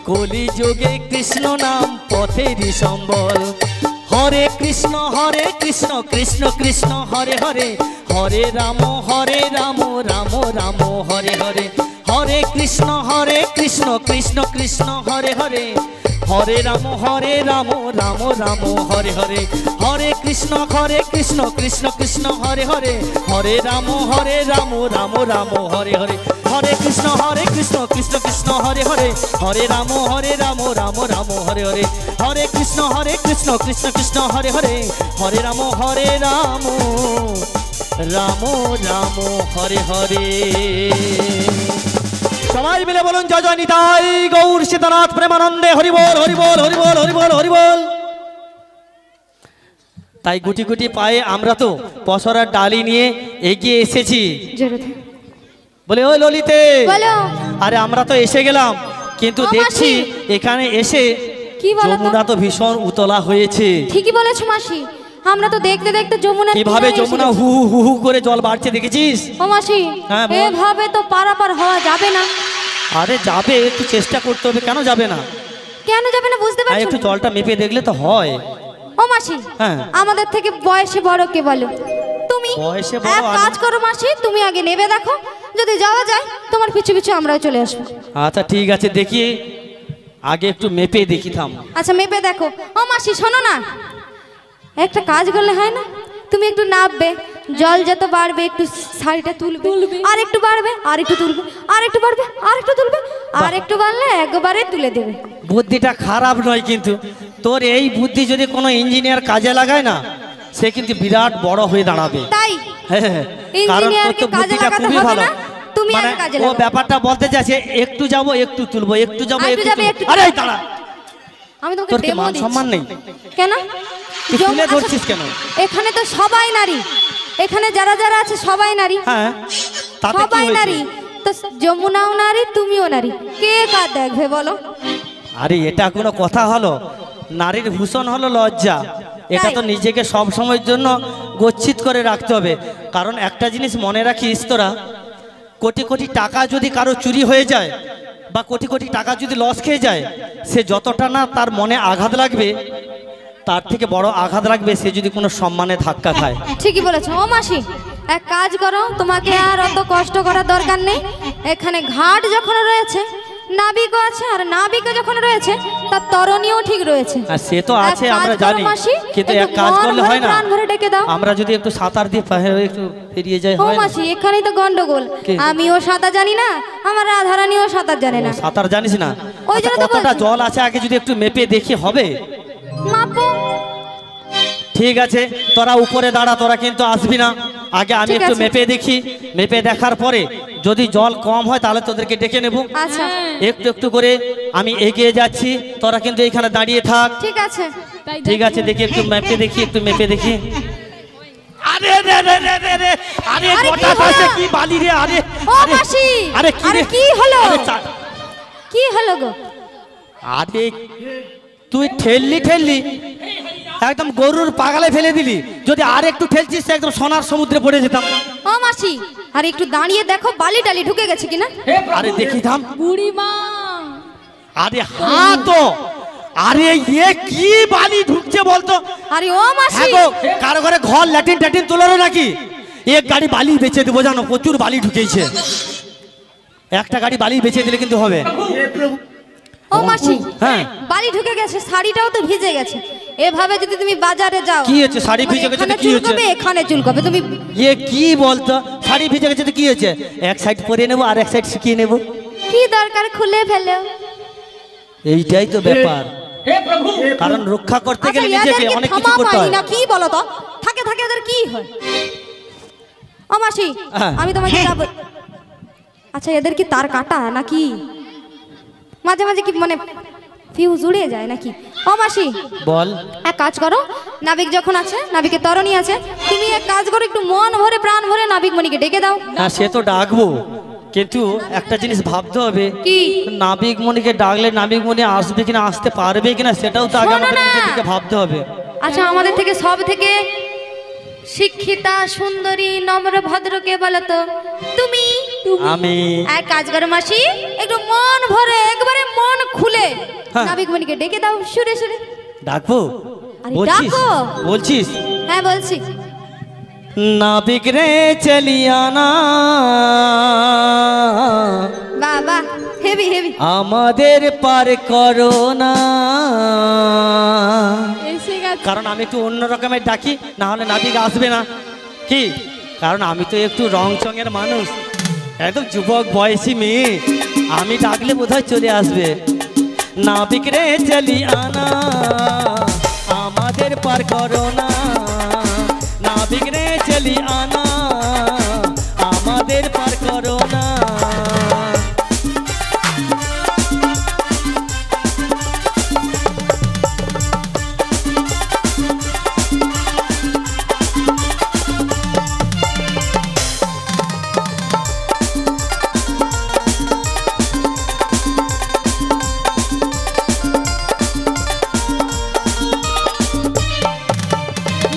কলি যুগে কৃষ্ণ নাম পথেরই সম্বল। হরে কৃষ্ণ কৃষ্ণ কৃষ্ণ হরে হরে, হরে রাম রাম রাম হরে হরে। হরে কৃষ্ণ কৃষ্ণ কৃষ্ণ হরে হরে, হরে রাম রাম রাম হরে হরে। হরে কৃষ্ণ কৃষ্ণ কৃষ্ণ হরে হরে, হরে রাম রাম রাম হরে হরে। হরে কৃষ্ণ কৃষ্ণ কৃষ্ণ হরে হরে, হরে রাম রাম রাম হরে হরে। হরে কৃষ্ণ কৃষ্ণ কৃষ্ণ হরে হরে, হরে রাম রাম রাম হরে হরে। সবাই মিলে বলুন জয় জয় নিতাই গৌর সীতানাথ প্রেমানন্দে হরি বল হরি বল হরি বল হরি বল হরি বল। তাই গুটি গুটি পায়ে আমরা তো পসরার ডালি নিয়ে এগিয়ে এসেছি। বলে ওই ললিতে, আরে আমরা তো এসে গেলাম, কিন্তু দেখছি এখানে এসে যমুনা তো ভীষণ উতলা হয়েছে। ঠিকই বলেছো মাসি, আমরা তো দেখতে দেখতে যমুনা কিভাবে যমুনা হু হু হু করে জল বাড়ছে দেখেছিস? ও মাসি, এভাবে তো পারাপার হওয়া যাবে না। আরে যাবে, একটু চেষ্টা করতে হবে। কেন যাবে না? কেন যাবে না বুঝতে পারছো? একটু জলটা মেপে দেখলে তো হয়। ও মাসি, আমাদের থেকে বয়সে বড় কে বলো? তুমি এক কাজ করো মাসি, তুমি আগে নেবে দেখো, যদি যাওয়া যায় তোমার পিছু পিছু আমরাও চলে আসবো। আচ্ছা ঠিক আছে, দেখি আগে একটু মেপে দেখি। থাম। আচ্ছা মেপে দেখো। ও মাসি শোনো না, একটা কাজ করলে হয় না, তুমি একটু নামবে, জল যত বাড়বে একটু শাড়িটা তুলবে, আর একটু বাড়বে আর একটু তুলবে, আর একটু বাড়বে আর একটু তুলবে, আর একটু বাড়লে একবারে তুলে দেবে। বুদ্ধিটা খারাপ নয়, কিন্তু তোর এই বুদ্ধি যদি কোনো ইঞ্জিনিয়ার কাজে লাগায় না, সে কিন্তু বিরাট বড় হয়ে দাঁড়াবে। তাই কারণ তোর তো বুদ্ধিটা খুবই ভালো। তুমি মানে ও ব্যাপারটা বলতে চাইছে একটু যাবো একটু তুলবো, একটু যাবো একটু। আরে দাঁড়া, আমি তোমাকে তোর কি মান সম্মান নেই? কেন তুলে ধরছিস কেন? এখানে তো সবাই নারী, এখানে যারা যারা আছে সবাই নারী। হ্যাঁ, সবাই নারী তো, যমুনাও নারী তুমিও নারী, কে কার দেখবে বলো? আরে এটা কোনো কথা হলো? নারীর ভূষণ হলো লজ্জা। এটা তো নিজেকে সব সময়ের জন্য গচ্ছিত করে রাখতে হবে। কারণ একটা জিনিস মনে রাখিস তোরা, কোটি কোটি টাকা যদি কারো চুরি হয়ে যায় বা কোটি কোটি টাকা যদি লস খেয়ে যায়, সে যতটা না তার মনে আঘাত লাগবে, তার থেকে বড় আঘাত লাগবে সে যদি কোনো সম্মানে ধাক্কা খায়। ঠিকই বলেছো। ও মাসি এক কাজ করো, তোমাকে আর অত কষ্ট করার দরকার নেই। এখানে ঘাট যখন রয়েছে, নাবিকও আছে, আর নাবিকা যখন রয়েছে তার তরণীও ঠিক রয়েছে। আর সে তো আছে আমরা জানি, কিন্তু এক কাজ করলে হয় না? আমরা যদি একটু সাঁতার দিয়ে একটু পেরিয়ে যাই। ও মাসি এখানেই তো গন্ডগোল, আমিও সাঁতার জানি না, আমার রাধারানীও সাঁতার জানে না। সাঁতার জানিস না? কতটা জল আছে আগে যদি একটু মেপে দেখি হবে? মাপো। ঠিক আছে, তোরা উপরে দাঁড়া, তোরা কিন্তু আসবি না। আগে আমি একটু মেপে দেখি, মেপে দেখার পরে যদি জল কম হয় তাহলে তোদেরকে ডেকে নেব। আচ্ছা একটু একটু করে আমি এগিয়ে যাচ্ছি, তোরা কিন্তু এখানে দাঁড়িয়ে থাক। ঠিক আছে ঠিক আছে, দেখি একটু মেপে দেখি, একটু মেপে দেখি। আরে রে রে রে রে রে আরে আরে গোটা কি হলো? পাশে কি বালি রে আরে ও আরে, মাসি আরে কি আরে রে কি হলো আরে কি হলো গো আরে তুই ঠেললি একদম গরুর পাগালে ফেলে দিলি যদি আর একটু ঠেলছিস তো একদম সোনার সমুদ্রে পড়ে যেতাম ও মাসি আরে একটু দাঁড়িয়ে দেখো বালি টালি ঢুকে গেছে কিনা আরে দেখি থাম বুড়িমা আরে হ্যাঁ তো আরে কি বালি ঢুকছে বলতো আরে ও মাসি হ্যাঁ গো কারো ঘরে ঘর ল্যাটিন ট্যাটিন তোলারও নাকি এক গাড়ি বালি বেচে দেবো জানো প্রচুর বালি ঢুকেছে একটা গাড়ি বালি বেচে দিলে কিন্তু হবে ও মাসি হ্যাঁ বালি ঢুকে গেছে শাড়িটাও তো ভিজে গেছে এভাবে যদি তুমি বাজারে যাও কি হয়েছে শাড়ি মানে ভিজে গেছে এখানে তো কি হয়েছে চুলকাবে এখানে চুলকাবে তুমি কি বলতো শাড়ি ভিজে গেছে তো কি হয়েছে এক সাইড পরে নেবো আর এক সাইড শুকিয়ে নেবো কি দরকার খুলে ফেলো এইটাই তো ব্যাপার কারণ রক্ষা করতে আচ্ছা গেলে নিজেকে এদেরকে অনেক কিছু থামা করতে পাই হয় না কি বলো তো থাকে থাকে এদের কি হয় ও মাসি হ্যাঁ। আমি তোমাকে যাব আচ্ছা এদের কি তার কাটা নাকি মাঝে মাঝে কি মানে ফিউজ উড়ে যায় নাকি ও মাসি বল এক কাজ করো নাবিক যখন আছে নাবিকের তরণী আছে তুমি এক কাজ করো একটু মন ভরে প্রাণ ভরে নাবিক মণিকে ডেকে দাও হ্যাঁ সে তো ডাকবো কিন্তু একটা জিনিস ভাবতে হবে কি নাবিক মণিকে ডাকলে নাবিক মণি আসবে কিনা আসতে পারবে কিনা সেটাও তো আগে শোনো আমাদের না। নিজেদেরকে ভাবতে হবে আচ্ছা আমাদের থেকে সব থেকে শিক্ষিতা সুন্দরী নম্র ভদ্র কে বলো তো তুমি আমি এক কাজ করো মাসি একটু মন ভরে একবারে মন খুলে হ্যাঁ। নাবিক মণিকে ডেকে দাও সুরে সুরে ডাকবো আরে বলছিস ডাকো। বলছিস হ্যাঁ বলছি নাবিক রে চলিয়ানা বাবা হেভি হেভি আমাদের পার করো না এসে গেছে কারণ আমি একটু অন্য রকমের ডাকি না হলে নাবিক আসবে না কি কারণ আমি তো একটু রং চঙের মানুষ একদম যুবক বয়সী মেয়ে আমি ডাকলে বোধহয় চলে আসবে নাবিক রে চলি আনা আমাদের পার করো না নাবিক রে চলি আনা আমাদের পার করো না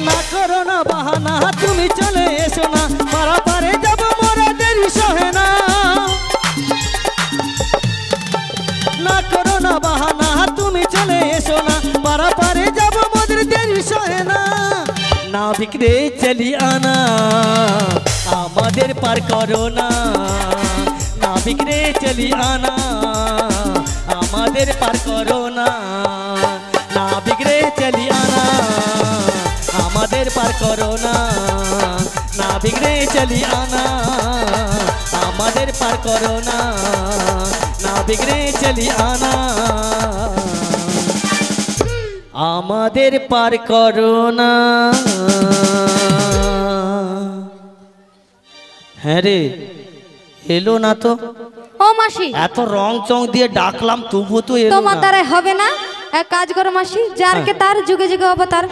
না করো না বাহানা তুমি চলে এসো না পারা পারে যাব মোরা দেরি সহে না না করো না বাহানা তুমি চলে এসো না পারা পারে যাব মোদের দেরি সহে না নাবিক রে চলি আনা আমাদের পার করো না নাবিক রে চলি আনা আমাদের পার করো না নাবিক রে চলি আনা আমাদের পার করো না নাবিক রে চলি আনা আমাদের পার করো না নাবিক রে চলি আনা আমাদের পার করো না হ্যাঁ রে এলো না তো ও মাসি এত রং চং দিয়ে ডাকলাম তবু তো এলো তোমার না দ্বারাই হবে না এক কাজ করো মাসি যারকে তার যুগে যুগে অবতার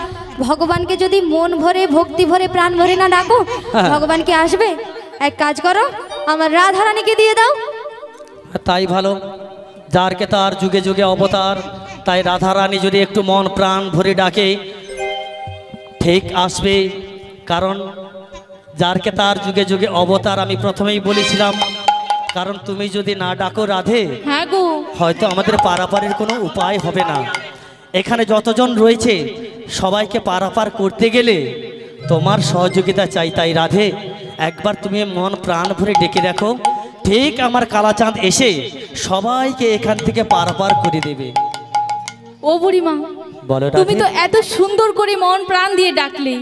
ভগবানকে যদি মন ভরে ভক্তি ভরে প্রাণ ভরে না ডাকো হ্যাঁ। ভগবান কি আসবে এক কাজ করো আমার রাধা রানীকে দিয়ে দাও তাই ভালো যারকে তার যুগে যুগে অবতার তাই রাধা রানী যদি একটু মন প্রাণ ভরে ডাকে ঠিক আসবে কারণ যারকে তার যুগে যুগে অবতার আমি প্রথমেই বলেছিলাম কারণ তুমি যদি না ডাকো রাধে হ্যাঁ গো হয়তো আমাদের পারাপারের কোনো উপায় হবে না এখানে যতজন রয়েছে সবাইকে পারাপার করতে গেলে তোমার সহযোগিতা চাই তাই রাধে একবার তুমি মন প্রাণ ভরে ডেকে দেখো ঠিক আমার কালাচাঁদ এসে সবাইকে এখান থেকে পারাপার করে দেবে ও বুড়িমা বলো তুমি রাধে তো এত সুন্দর করে মন প্রাণ দিয়ে ডাকলে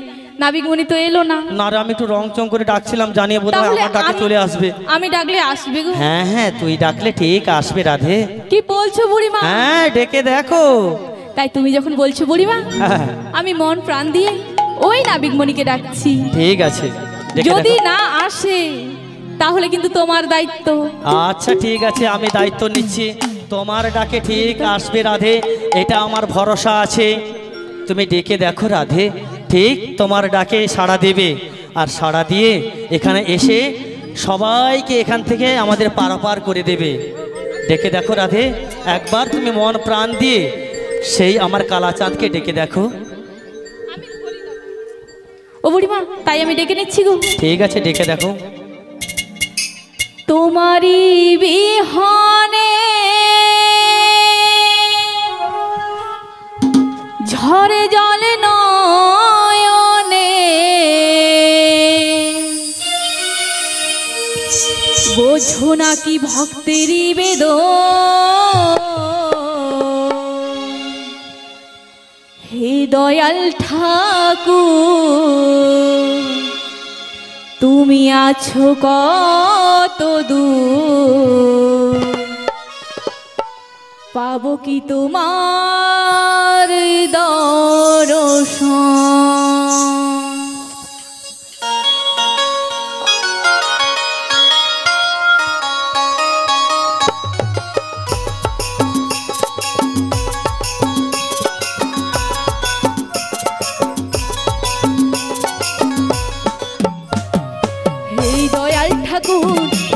নাবিকমণি তো এলো না না রে আমি একটু রং চং করে ডাকছিলাম জানিয়ে বোধ হয় তাহলে আমার ডাকে চলে আসবে আমি ডাকলে আসবে গো হ্যাঁ হ্যাঁ তুই ডাকলে ঠিক আসবে রাধে কি বলছো বুড়িমা হ্যাঁ ডেকে দেখো তাই তুমি যখন বলছো বুড়িমা হ্যাঁ আমি মন প্রাণ দিয়ে ওই নাবিকমণিকে ডাকছি ঠিক আছে ডেকে যদি দেখো। না আসে তাহলে কিন্তু তোমার দায়িত্ব আচ্ছা ঠিক আছে আমি দায়িত্ব নিচ্ছি তোমার ডাকে ঠিক আসবে রাধে এটা আমার ভরসা আছে তুমি ডেকে দেখো রাধে ঠিক তোমার ডাকে সাড়া দেবে আর সাড়া দিয়ে এখানে এসে সবাইকে এখান থেকে আমাদের পারাপার করে দেবে। ডেকে দেখো রাধে, একবার তুমি মন প্রাণ দিয়ে সেই আমার কালাচাঁদকে ডেকে দেখো। ও বুড়িমা, তাই আমি ডেকে নিচ্ছি গো। ঠিক আছে, ডেকে দেখো। তোমারি বিহনে ঝরে জলে নয়নে, বোঝো নাকি ভক্তেরই বেদন, হে দয়াল ঠাকুর তুমি আছো কত দূর, পাবো কি তোমার দর্শন।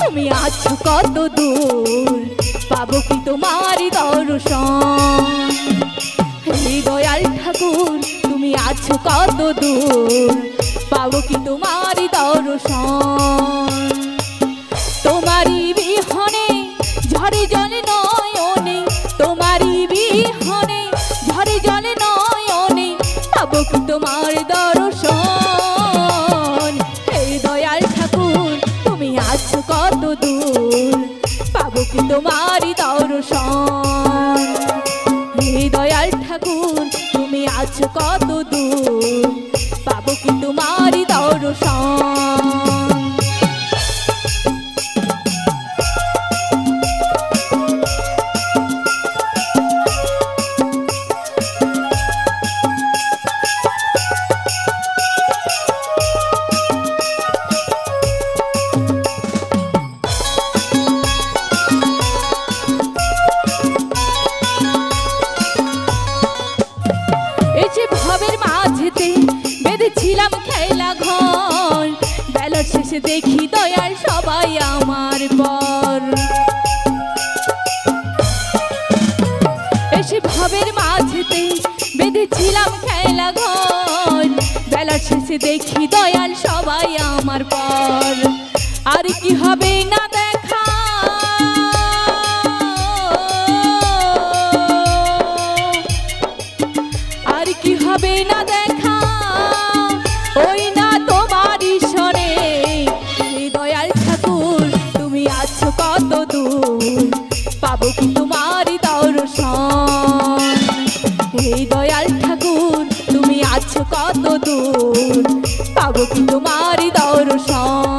তুমি আছো কত দূর, পাবো কি তোমারই দর্শন। হে দয়াল ঠাকুর তুমি আছো কত দূর, পাবো কি তোমারই দর্শন। তোমারই বিহনে ঝরে জলে নয়নে, তোমারই বিহনে ঝরে জলে নয়নে, পাবো কি তোমার দর্শন। হে দয়াল ঠাকুর তুমি আছো কত দূর, পাবো কি তোমারই দর্শন। হে দয়াল ঠাকুর তুমি আছো কত দূর, পাবো কি তোমারই দর্শন। বেঁধেছিলাম খেলা ঘর, বেলার শেষে দেখি দয়াল সবাই আমার পর। এসে ভাবের মাঝেতে বেঁধেছিলাম খেলা ঘর, বেলার শেষে দেখি দয়াল সবাই আমার পর। আর কি হবে না দেখা, আর কি হবে না দেখা, ওই না তোমারই সরে। হে দয়াল ঠাকুর তুমি আছো কত দূর, পাবো কি তোমারই দর্শন। হে দয়াল ঠাকুর তুমি আছো কত দূর, পাবো কি তোমারই দর্শন।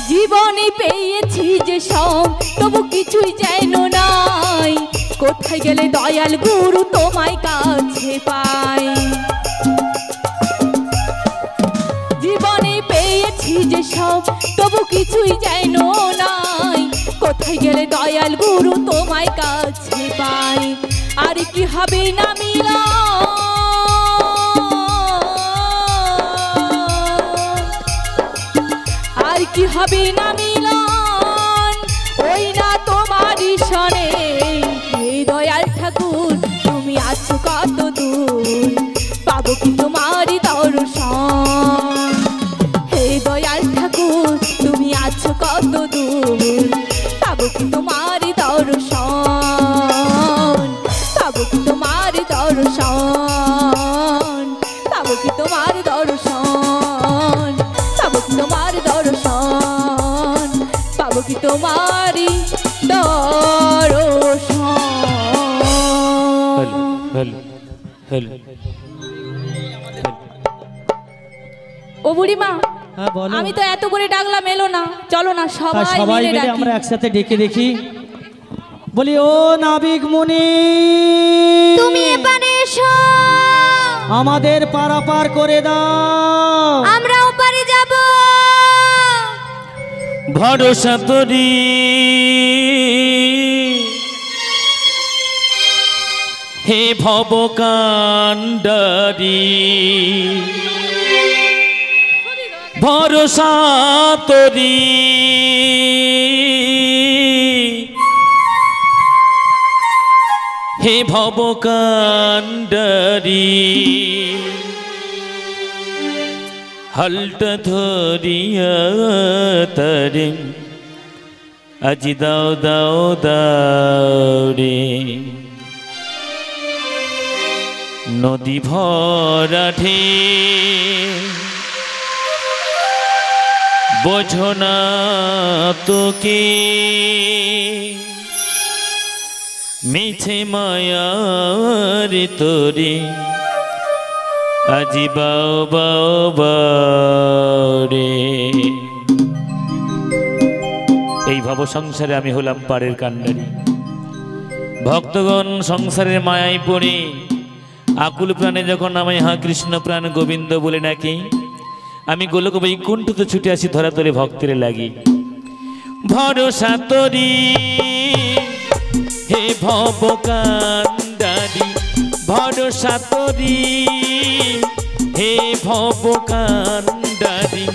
জীবনে পেয়েছি যে সব, তবু কিছুই যেন নাই, কোথায় গেলে দয়াল গুরু তোমায় কাছে পাই। জীবনে পেয়েছি যে সব, তবু কিছুই যেন নাই, কোথায় গেলে দয়াল গুরু তোমায় কাছে পাই। আর কি হবে না মিলা, আর কি হবে না মিলন, ওই না তোমারই সনে। হে দয়াল ঠাকুর তুমি আছো কত দূর, পাবো কি তোমারই দর্শন। হে দয়াল ঠাকুর তুমি আছো কত দূর, পাবো কি তোমারই দর্শন। পাবো কি তোমারই দর্শন, পাবো কি তোমার দর্শন, পাবো কি তোমার দর্শন, পাবো কি তোমারই দর্শন। ও বুড়িমা, হ্যাঁ বলো। আমি তো এত করে ডাকলাম এলো না, চলো না সবাই সবাই মিলে মিলে ডাকি। আমরা একসাথে ডেকে দেখি। বলি ও নাবিক মুনি, তুমি এপারে এসো, আমাদের পারাপার করে দাও, আমরা ওপারে যাব। ভরসা তোরি হে ভবকাণ্ডারি, ভরসা তোরি হে ভবকাণ্ডারি, হালটা ধরিয়া তারে আজি দাও দাও দাও রে, নদী ভরা ঢে বোঝো না তোকে, মিছে মায়ার তোরে আজি বাও বাও বাও রে। এই ভব সংসারে আমি হলাম পারের কাণ্ডারি। ভক্তগণ সংসারের মায়ায় পড়ে আকুল প্রাণে যখন আমায় হা কৃষ্ণ প্রাণ গোবিন্দ বলে ডাকে, আমি গোলক বৈকুণ্ঠতে ছুটে আসি ধরা তোরে ভক্তের লাগি। ভরসা তোরি হে ভবকাণ্ডারি, ভরসা তোরি হে ভবকাণ্ডারি,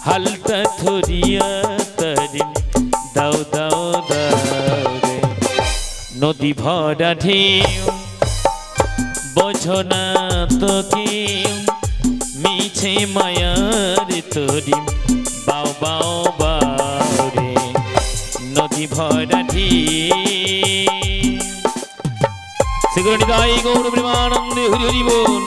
হালটা ধরিয়া তারি দাও দাও দাও রে, নদী ভরা ঢেউ বোঝো না তোকে, মিছে মায়ার তোরি বাও বাও বাও রে, নদী ভরা ঢেউ। শ্রীগুরু নিতাই গৌর প্রেমানন্দে হরি হরি বল।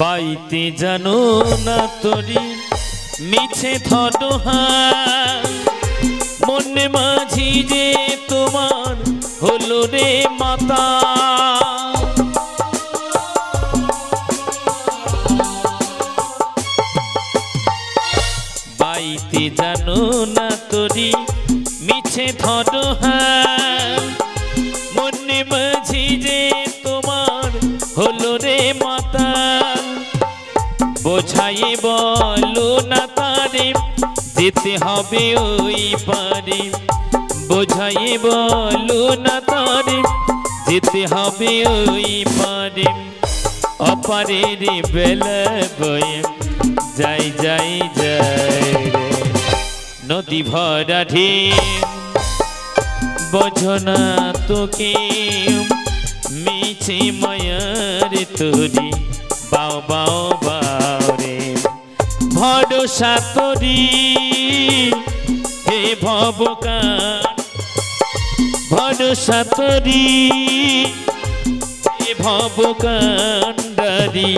বাইতে জানো না তোরি মিছে থটোহা, মনে মাঝি যে তোমার হলো রে মাতা, বাইতে জানো না তোরি মিছে থটোহা, মনে মাঝি যে তোমার হলো রে মাতা, বোঝাই বলো না তারে যেতে হবে ওই পারে, বোঝাই বলো না তারে যেতে হবে ওই পারে, অপারে রে বেলা বয়ে যাই যাই যাই রে, নদী ভরা ঢেউ বোঝো না তোকে, মিছে মায়ার তোরি বাও বাও বাও রে, ভরসা তোরি হে ভবকান, ভরসা তোরি হে ভবকাণ্ডারি,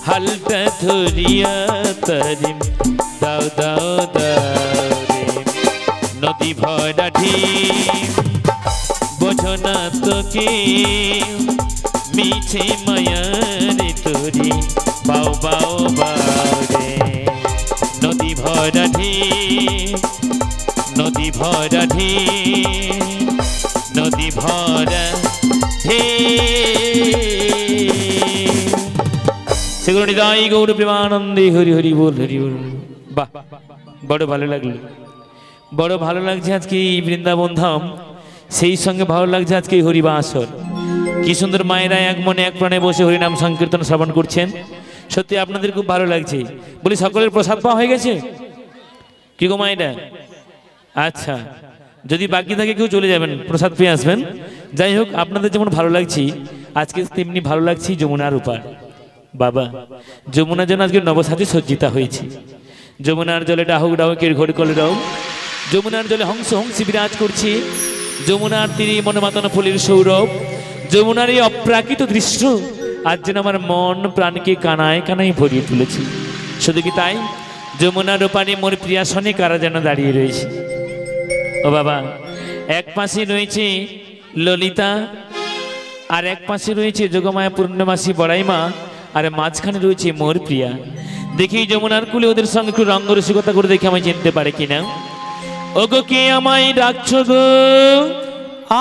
হালটা ধরিয়া তারি দাও দাও দাও রে, নদী ভরা ঢেউ বোঝো না তোকে, মিছে মায়ার তোরি বাও বাও বাও রে, নদী ভরা ঢেউ, নদী ভরা ঢেউ, নদী ভরা ঢেউ। শ্রীগুরু নিতাই গৌর প্রেমানন্দে হরি হরি বল হরি বল। বাহ, বড় ভালো লাগলো, বড় ভালো লাগছে আজকে এই বৃন্দাবন ধাম, সেই সঙ্গে ভালো লাগছে আজকে এই হরিবা আসর। কি সুন্দর মায়েরা এক মনে এক প্রাণে বসে হরিনাম সংকীর্তন শ্রবণ করছেন, সত্যি আপনাদের খুব ভালো লাগছে। বলি সকলের প্রসাদ পাওয়া হয়ে গেছে কি গো মায়েরা? আচ্ছা, যদি বাকি থাকে কেউ চলে যাবেন, প্রসাদ পেয়ে আসবেন। যাই হোক, আপনাদের যেমন ভালো লাগছে আজকে তেমনি ভালো লাগছে যমুনার উপার। বাবা, যমুনা যেন আজকে নবসাজে সজ্জিতা হয়েছে। যমুনার জলে ডাহুক ডাহুকের ঘোর কলে রাও, যমুনার জলে হংস হংসী বিরাজ করছে, যমুনার তীরে মনমাতানো ফুলের সৌরভ, যমুনার এই অপ্রাকৃত দৃশ্য আজ যেন আমার মন প্রাণকে কানায় কানায় ভরিয়ে তুলেছে। শুধু কি তাই, যমুনার ওপারে মোর প্রিয়াসনে কারা যেন দাঁড়িয়ে রয়েছে। ও বাবা, এক পাশে রয়েছে ললিতা, আর এক পাশে রয়েছে যোগমায়া পূর্ণমাসী বড়াইমা, আর মাঝখানে রয়েছে মোর প্রিয়া। দেখি যমুনার কুলে ওদের সঙ্গে একটু রঙ্গ রসিকতা করে দেখে আমায় চিনতে পারে কিনা। ওগো কে আমায় ডাকছো গো?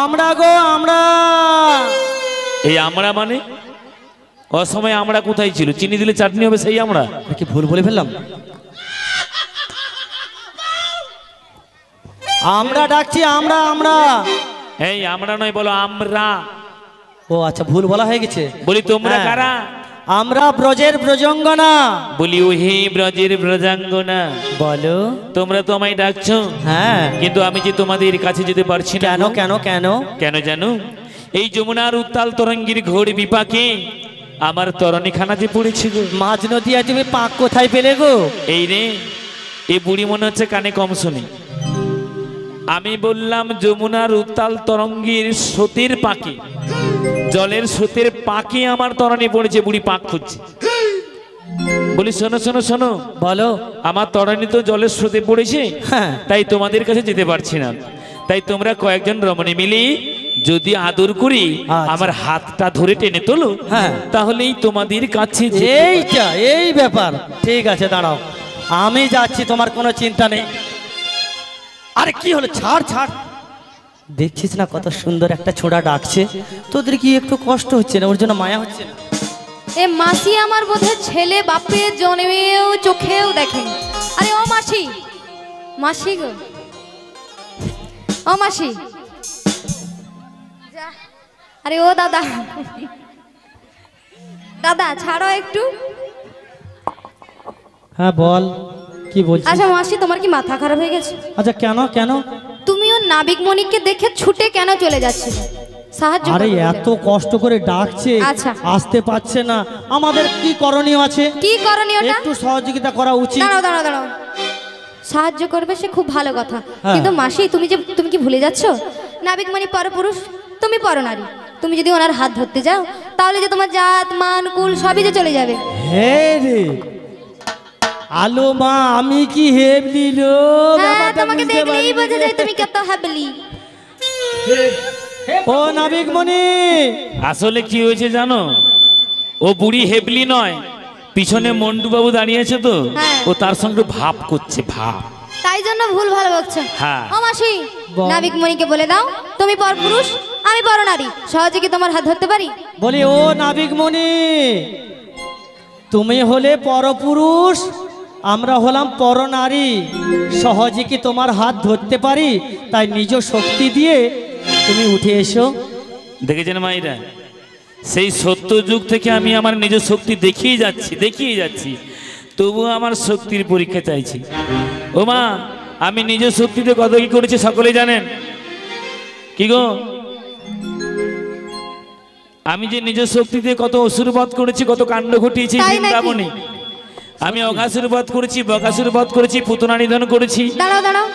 আমরা গো আমরা। এই আমরা মানে অসময়ে আমরা কোথায় ছিল? চিনি দিলে চাটনি হবে সেই আমরা? কি ভুল বলে ফেললাম? আমরা ডাকছি আমরা আমরা। এই আমরা নয়, বলো আমরা। ও আচ্ছা, ভুল বলা হয়ে গেছে। বলি তোমরা হ্যাঁ। কারা? আমরা ব্রজের ব্রজঙ্গনা। বলি ওহে ব্রজের ব্রজাঙ্গনা। বলো। তোমরা তো আমায় ডাকছো, হ্যাঁ, কিন্তু আমি যে তোমাদের কাছে যেতে পারছি না। কেন কেন কেন? কেন জানো? এই যমুনার উত্তাল তরঙ্গের ঘোর বিপাকে আমার তরণীখানাতে পড়েছি গো। মাঝ নদিয়া তুমি পাক কোথায় পেলে গো? এই রে, এই বুড়ি মনে হচ্ছে কানে কম শুনি। আমি বললাম যমুনার উত্তাল তরঙ্গের স্রোতের পাকে, জলের স্রোতের পাকে আমার তরণী পড়েছে, বুড়ি পাক খুঁজছে। বলি শোনো শোনো শোনো, বলো। আমার তরণী তো জলের স্রোতে পড়েছে, হ্যাঁ। তাই তোমাদের কাছে যেতে পারছি না। তাই তোমরা কয়েকজন রমণী মিলি যদি আদর করি, আচ্ছা। আমার হাতটা ধরে টেনে তোলো, হ্যাঁ। তাহলেই তোমাদের কাছে এইটা এই ব্যাপার। ঠিক আছে, দাঁড়াও, আমি যাচ্ছি, তোমার কোনো চিন্তা নেই। আরে কি হলো? ছাড় ছাড়। দেখছিস না কত সুন্দর একটা ছোড়া ডাকছে? তোদের কি একটু কষ্ট হচ্ছে না? ওর জন্য মায়া হচ্ছে না? এ মাসি আমার বোধহয় ছেলে বাপের জন্মেও চোখেও দেখেনি। আরে ও মাসি, মাসি গো, ও মাসি। আরে ও দাদা, দাদা ছাড়ো একটু। হ্যাঁ বল, কি বলছিস? আচ্ছা মাসি, তোমার কি মাথা খারাপ হয়ে গেছে? আচ্ছা কেন কেন? তুমি ও নাবিক মণিককে দেখে ছুটে কেন চলে যাচ্ছিলে? সাহায্য আরে করো। এত কষ্ট করে ডাকছে, আচ্ছা। আসতে পারছে না, আমাদের কি করণীয় আছে? কি করণীয়টা? একটু সহযোগিতা করা উচিত। দাঁড়াও দাঁড়াও দাঁড়াও, সাহায্য করবে সে খুব ভালো কথা, হ্যাঁ। কিন্তু মাসি তুমি কি ভুলে যাচ্ছ? নাবিক মণি পরপুরুষ, তুমি পরনারী। তুমি যদি ওনার হাত ধরতে যাও, তাহলে যে তোমার জাত মান কুল সবই যে চলে যাবে। হে রে আলো মা, আমি কি হেবলি লো? হ্যাঁ, ব্যাপারটা তোমাকে বুঝতে দেখলেই পারিনি বোঝা রে। যায় তুমি কত হাবলি। ও নাবিক মণি, আসলে কি হয়েছে জানো? ও বুড়ি হেবলি নয়, পিছনে মন্টু বাবু দাঁড়িয়ে আছে তো, হ্যাঁ। ও তার সঙ্গে ভাব করছে, ভাব। তাই জন্য ভুল ভালো বকছো। হ্যাঁ। ও মাসি, বল। নাবিক মণিকে বলে দাও তুমি পরপুরুষ, আমি পরনারী, সহজে কি তোমার হাত ধরতে পারি? বলি ও নাবিক মণি, তুমি হলে পরপুরুষ, আমরা হলাম পরনারী, সহজে কি তোমার হাত ধরতে পারি? তাই নিজ শক্তি দিয়ে তুমি উঠে এসো। দেখেছেন মাইরা, সেই সত্য যুগ থেকে আমি আমার নিজ শক্তি দেখিয়ে যাচ্ছি, তবুও আমার শক্তির পরীক্ষা চাইছি। ও মা, আমি নিজ শক্তিতে কত কি করেছি সকলে জানেন। কি গো, আমি যে নিজ শক্তিতে কত অসুরবধ করেছি, কত কাণ্ড ঘটিয়েছি তাই নাকি? বৃন্দাবনে। আমি অঘাসুর বধ করেছি, বকাসুর বধ করেছি, পুতনা নিধন করেছি। দাঁড়াও দাঁড়াও,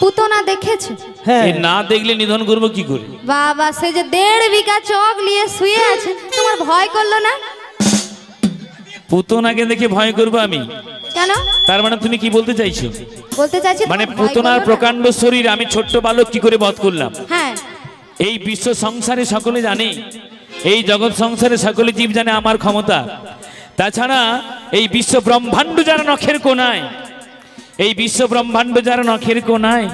পুতনা দেখেছো? হ্যাঁ, এ না দেখলে নিধন করবো কি করে? বাবা, সে যে 1.5 বিঘা চক নিয়ে শুয়ে আছে, তোমার ভয় করলো না? পুতনাকে দেখে ভয় করবো আমি? কেন? তার মানে তুমি কি বলতে চাইছো? বলতে চাইছি মানে তোমার ভয় পুতনার করলো না? প্রকাণ্ড শরীর আমি ছোট্ট বালক কি করে বধ করলাম? হ্যাঁ। এই বিশ্ব সংসারে সকলে জানে, এই জগৎ সংসারে সকলে জীব জানে আমার ক্ষমতা। তাছাড়া এই বিশ্ব ব্রহ্মাণ্ড যারা নখের কোনায়, এই বিশ্ব ব্রহ্মাণ্ড যারা নখের কোনায়,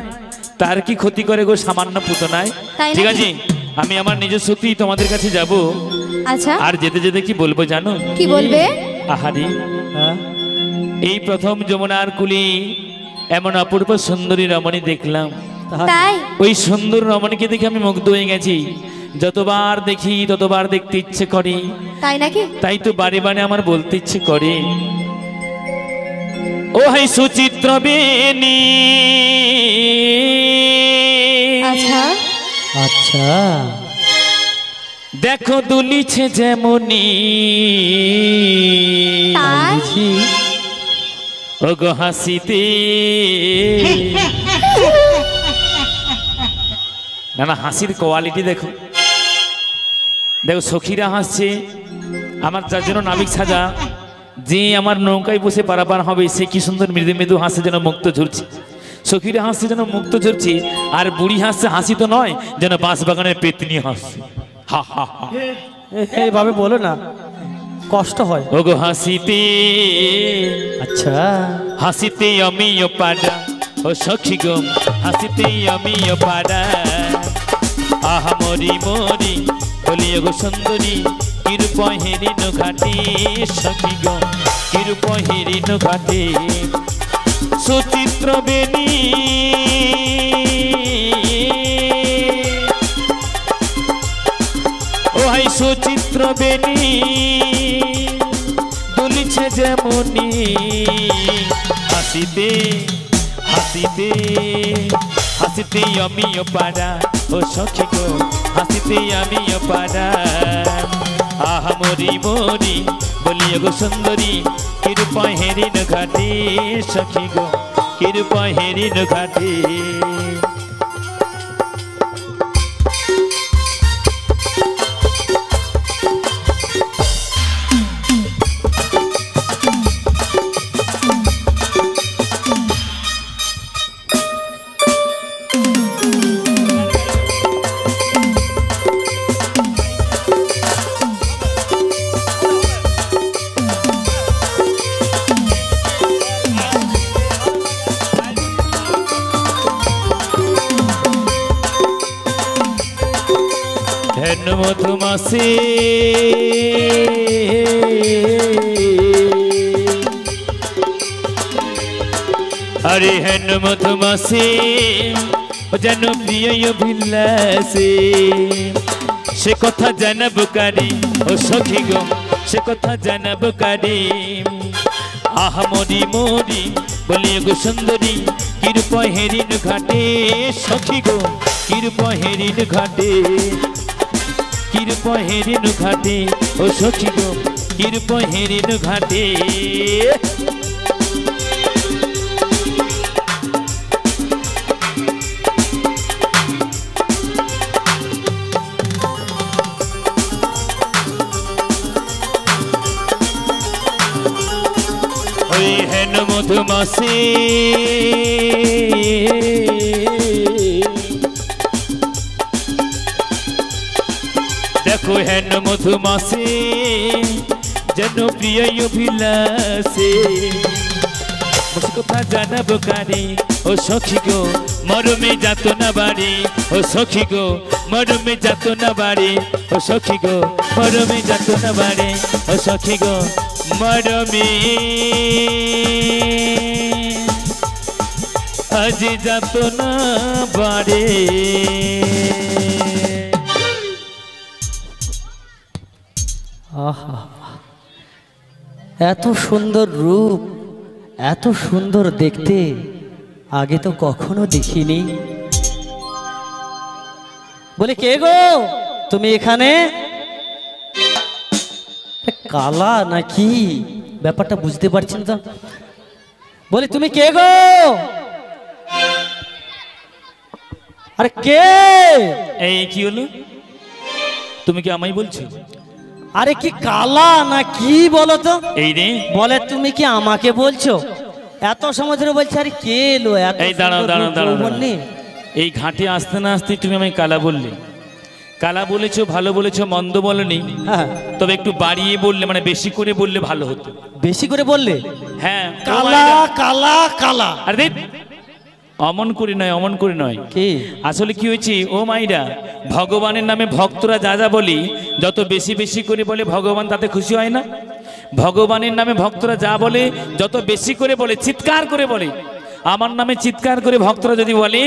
তার কি ক্ষতি করে গো সামান্য পুতনায়? তাই ঠিক নাকি? আছে, আমি আমার নিজ সত্যি তোমাদের কাছে যাব। আচ্ছা, আর যেতে যেতে কি বলবো জানো? কি বলবে? আহারি, হ্যাঁ, এই প্রথম যমুনার কুলি এমন অপূর্ব সুন্দরী রমণী দেখলাম। তাই? ওই সুন্দর রমণীকে দেখে আমি মুগ্ধ হয়ে গেছি। যতবার দেখি ততবার দেখতে ইচ্ছে করে, তাই নাকি? তাই তো বারে বারে আমার বলতে ইচ্ছে করে, ও হাই সুচিত্র বেনি। আচ্ছা, আচ্ছা, দেখো দুলিছে যেমনি, তাই? বুঝি। ও গো হাসিতে না না, হাসির কোয়ালিটি দেখো, দেখো সখীরা হাসছে, আমার যার জন্য নাবিক সাজা, যে আমার নৌকায় বসে পারাপার হবে সে কি সুন্দর মৃদু মৃদু হাসছে, যেন মুক্ত ঝরছে। সখীরা হাসছে যেন মুক্ত ঝরছে, আর বুড়ি হাসছে, হাসি তো নয়, যেন বাঁশবাগানের পেতনি হাসছে। হা হা হা। এইভাবে বলো না, কষ্ট হয়। ওগো হাসিতে, আচ্ছা হাসিতে আমিও পাড়া, ও সখী গো হাসিতে আমিও পাড়া। আহা মরি মরি বলি ওগো সুন্দরী, কিরূপ হেরিন ঘাটে, সখী গো কিরূপ হেরিন ঘাটে। সুচিত্র বেণী ও হাই সুচিত্র বেণী দুলিছে যেমনি, হাসিতে হাসিতে হাসিতে আমিও পাড়া, ও সখী গো হাসিতে আমিও পাড়া। আহা মরি মরি বলি গো সুন্দরী, কিরূপ হেরিন ঘাটে, সখী গো কিরূপ হেরিন ঘাটে। হেন মধুমাসি আরে হেন মধুমাসি যেন প্রিয় অভিলাষে, সে কথা জানাব কারি, ও সখী গো সে কথা জানাব কারি। আহা মরি মরি বলি গো সুন্দরী, কিরূপ হেরিন ঘাটে, সখী গো কিরূপ হেরিন ঘাটে, কিরূপ হেরিন ঘাটে, ও সখী গো কিরূপ হেরিন ঘাটে। ওই হেন মধুমাসি দেখো হেন মধুমাসি যেন প্রিয় অভিলাষে, সে কথা জানাবো কারি, ও সখী গো মরমে যাত না বাড়ি, ও সখী গো মরমে যাত না বাড়ি, ও সখী গো মরমে যাত না বাড়ি, ও সখী গো মরমে আজ যাত না বাড়ি। আহা, এত সুন্দর রূপ, এত সুন্দর দেখতে, আগে তো কখনো দেখিনি। বলে কে গো তুমি এখানে? কালা নাকি ব্যাপারটা বুঝতে পারছেন তো। বলে তুমি কে গো? আরে কে? এই কি হলো, তুমি কি আমায় বলছো? আরে কি কালা না কি বলো তো? এই রে বলে তুমি কি আমাকে বলছো? এত সময় ধরে বলছে আরে কে এলো? এই দাঁড়াও দাঁড়াও দাঁড়াও, এই ঘাটে আসতে না আসতে তুমি আমায় কালা বললে। কালা বলেছো, ভালো বলেছো, মন্দ বলনি, হ্যাঁ তবে একটু বাড়িয়ে বললে, মানে বেশি করে বললে ভালো হতো। বেশি করে বললে? হ্যাঁ কালা কালা কালা। আরে অমন করে নয়, অমন করে নয়। কি আসলে কি হয়েছে ও মাইরা, ভগবানের নামে ভক্তরা যা যা বলি, যত বেশি বেশি করে বলে ভগবান তাতে খুশি হয় না। ভগবানের নামে ভক্তরা যা বলে, যত বেশি করে বলে, চিৎকার করে বলে, আমার নামে চিৎকার করে ভক্তরা যদি বলে,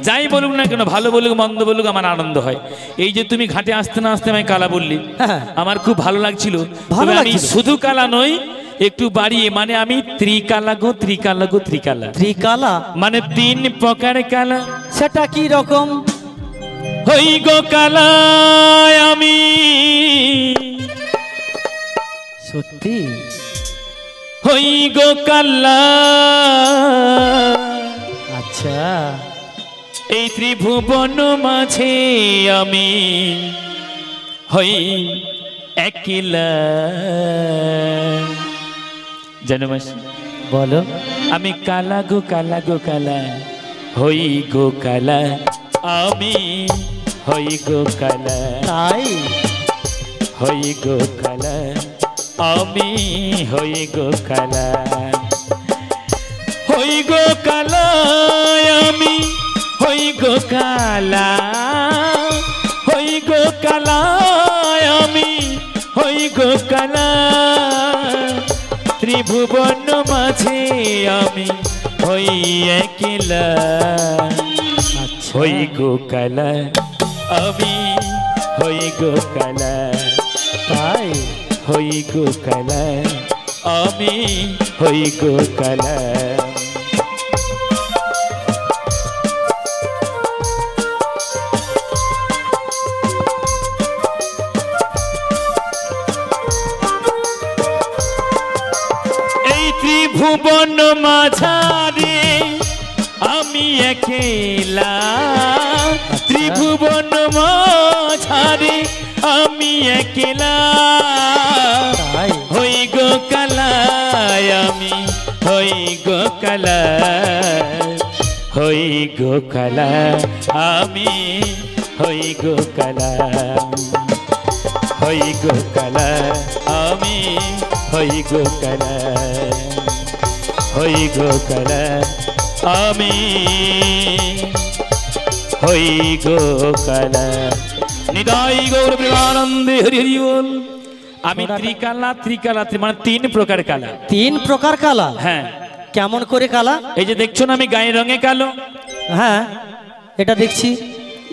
যাই বলুক না কেন, ভালো বলুক মন্দ বলুক, আমার আনন্দ হয়। এই যে তুমি ঘাটে আসতে না আসতে আমায় কালা বললি, আমার খুব ভালো লাগছিল। ভালো আমি শুধু কালা নই, একটু বাড়িয়ে, মানে আমি ত্রিকালা গো, ত্রিকালা গো, ত্রিকালা। ত্রিকালা মানে তিন প্রকার কালা। সেটা কি রকম? হই গো কালা আমি, সত্যি হই গো কালা। আচ্ছা এই ত্রিভুবন মাঝে আমি হই একলা। জানো মাসি, বলো। আমি কালা গো কালা গো কালা, হই গো কালা, আমি হই গো কালা, তাই হই গো কালা, আমি হই গো কালা, হই গো কালা, আমি হই গো কালা, হই গো কালা, আমি হই গো কালা। ত্রিভুবন মাঝে আমি হই একলা, হই গো কালা, আমি হই গো কালা, তাই হই গো কালা, আমি হই গো কালা। এই ত্রিভুবন মাঝারে আমি একলা, ত্রিভুবন মাঝারে আমি একলা, তাই হই গো কালা, আমি হই গো কালা, হই গো কালা, আমি হই গো কালা, হই গো কালা, আমি হই গো কালা, হই গো কালা, আমি হই গো কালা। নিতাই গৌর প্রেমানন্দে হরি হরি বল। আমি ত্রিকালা, ত্রিকালা মানে 3 প্রকার কালা। 3 প্রকার কালা? হ্যাঁ। কেমন করে কালা? এই যে দেখছো না, আমি গায়ের রঙে কালো। হ্যাঁ, এটা দেখছি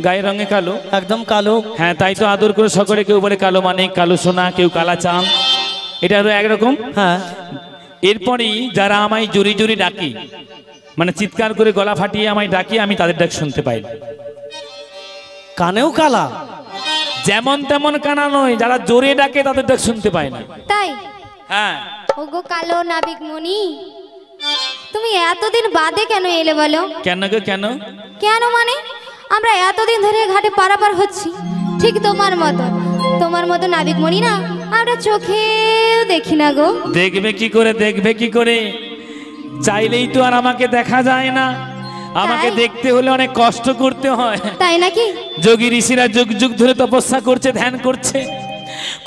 গায়ের রঙে কালো, একদম কালো। হ্যাঁ, তাই তো আদর করে সকলে কেউ বলে কালো মানে কালো সোনা, কেউ কালা চাঁদ, এটা আরো একরকম। হ্যাঁ, এরপরই যারা আমায় জোরে জোরে ডাকি, মানে চিৎকার করে গলা ফাটিয়ে আমায় ডাকি, আমি তাদের ডাক শুনতে পাই না। কানেও কালা? যেমন তেমন কানা নয়, যারা জোরে ডাকে তাদের ডাক শুনতে পায় না। তাই? হ্যাঁ। ওগো কালো নাবিক মনি, তুমি এতদিন বাদে কেন এলে বলো? কেন গো কেন? কেন মানে আমরা এতদিন ধরে ঘাটে পারাপার হচ্ছি, ঠিক তোমার মতো নাবিক মনি না আমরা চোখেও দেখি না গো। দেখবে কি করে, দেখবে কি করে? চাইলেই তো আর আমাকে দেখা যায় না, আমাকে তাই? দেখতে হলে অনেক কষ্ট করতে হয়। তাই নাকি? যোগী ঋষিরা যুগ যুগ ধরে তপস্যা করছে, ধ্যান করছে,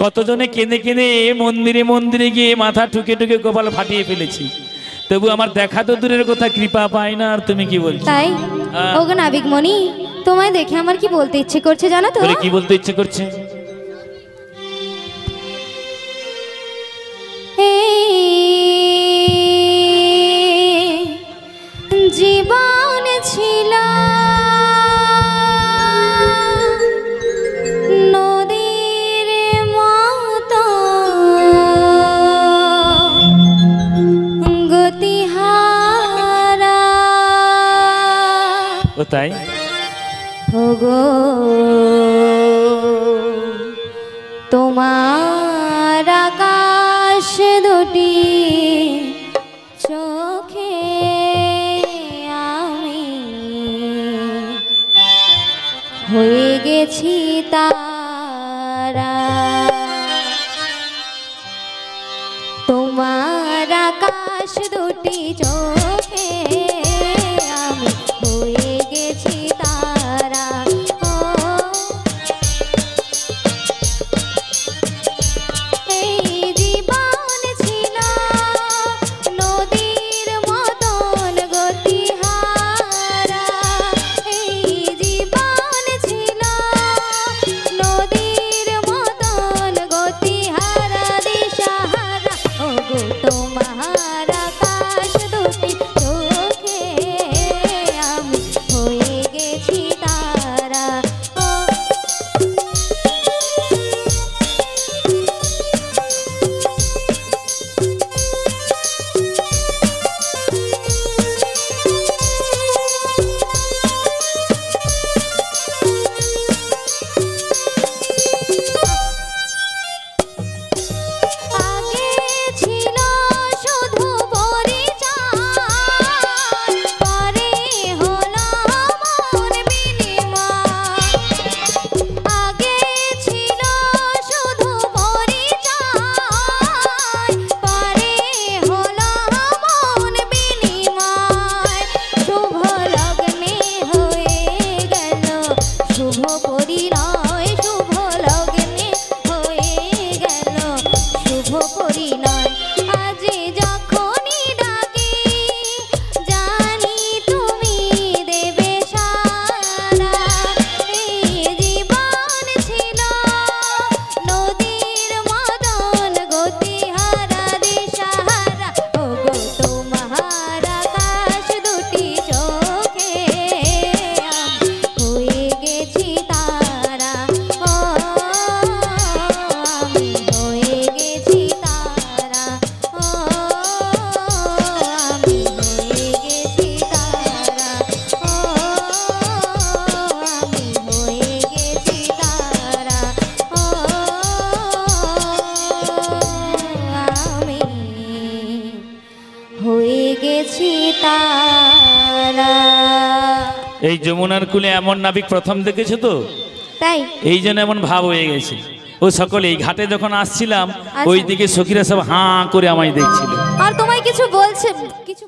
কতজনে কেঁদে কেঁদে মন্দিরে মন্দিরে গিয়ে মাথা ঠুকে ঠুকে কপাল ফাটিয়ে ফেলেছি, তবু আমার দেখা তো দূরের কথা, কৃপা পাই না। আর তুমি কি বলছো? তাই? ওগো নাবিক মনি, তোমায় দেখে আমার কি বলতে ইচ্ছে করছে জানো তো? কি বলতে ইচ্ছে করছে? জীবন ছিল নদীর মতো গতিহারা, ও তাই? ওগো তোমার আকাশ দুটি চোখে আমি হয়ে গেছি তারা, তোমার আকাশ দুটি চোখে আমি হয়ে গেছি তারা। এই জীবন ছিল নদীর মতন গতিহারা, এই জীবন ছিল নদীর মতন গতিহারা, দিশাহারা। ওগো তোমার আকাশ দুটি চোখে আমি হয়ে গেছি তারা। আগে ছিল শুধু এই যমুনার কূলে এমন নাবিক প্রথম দেখেছো তো, তাই এই জন্য এমন ভাব হয়ে গেছে। ও সকলে এই ঘাটে যখন আসছিলাম আচ্ছা। ওই দিকে সখীরা সব হাঁ করে আমায় দেখছিল। আর তোমায় কিছু বলছে কিছু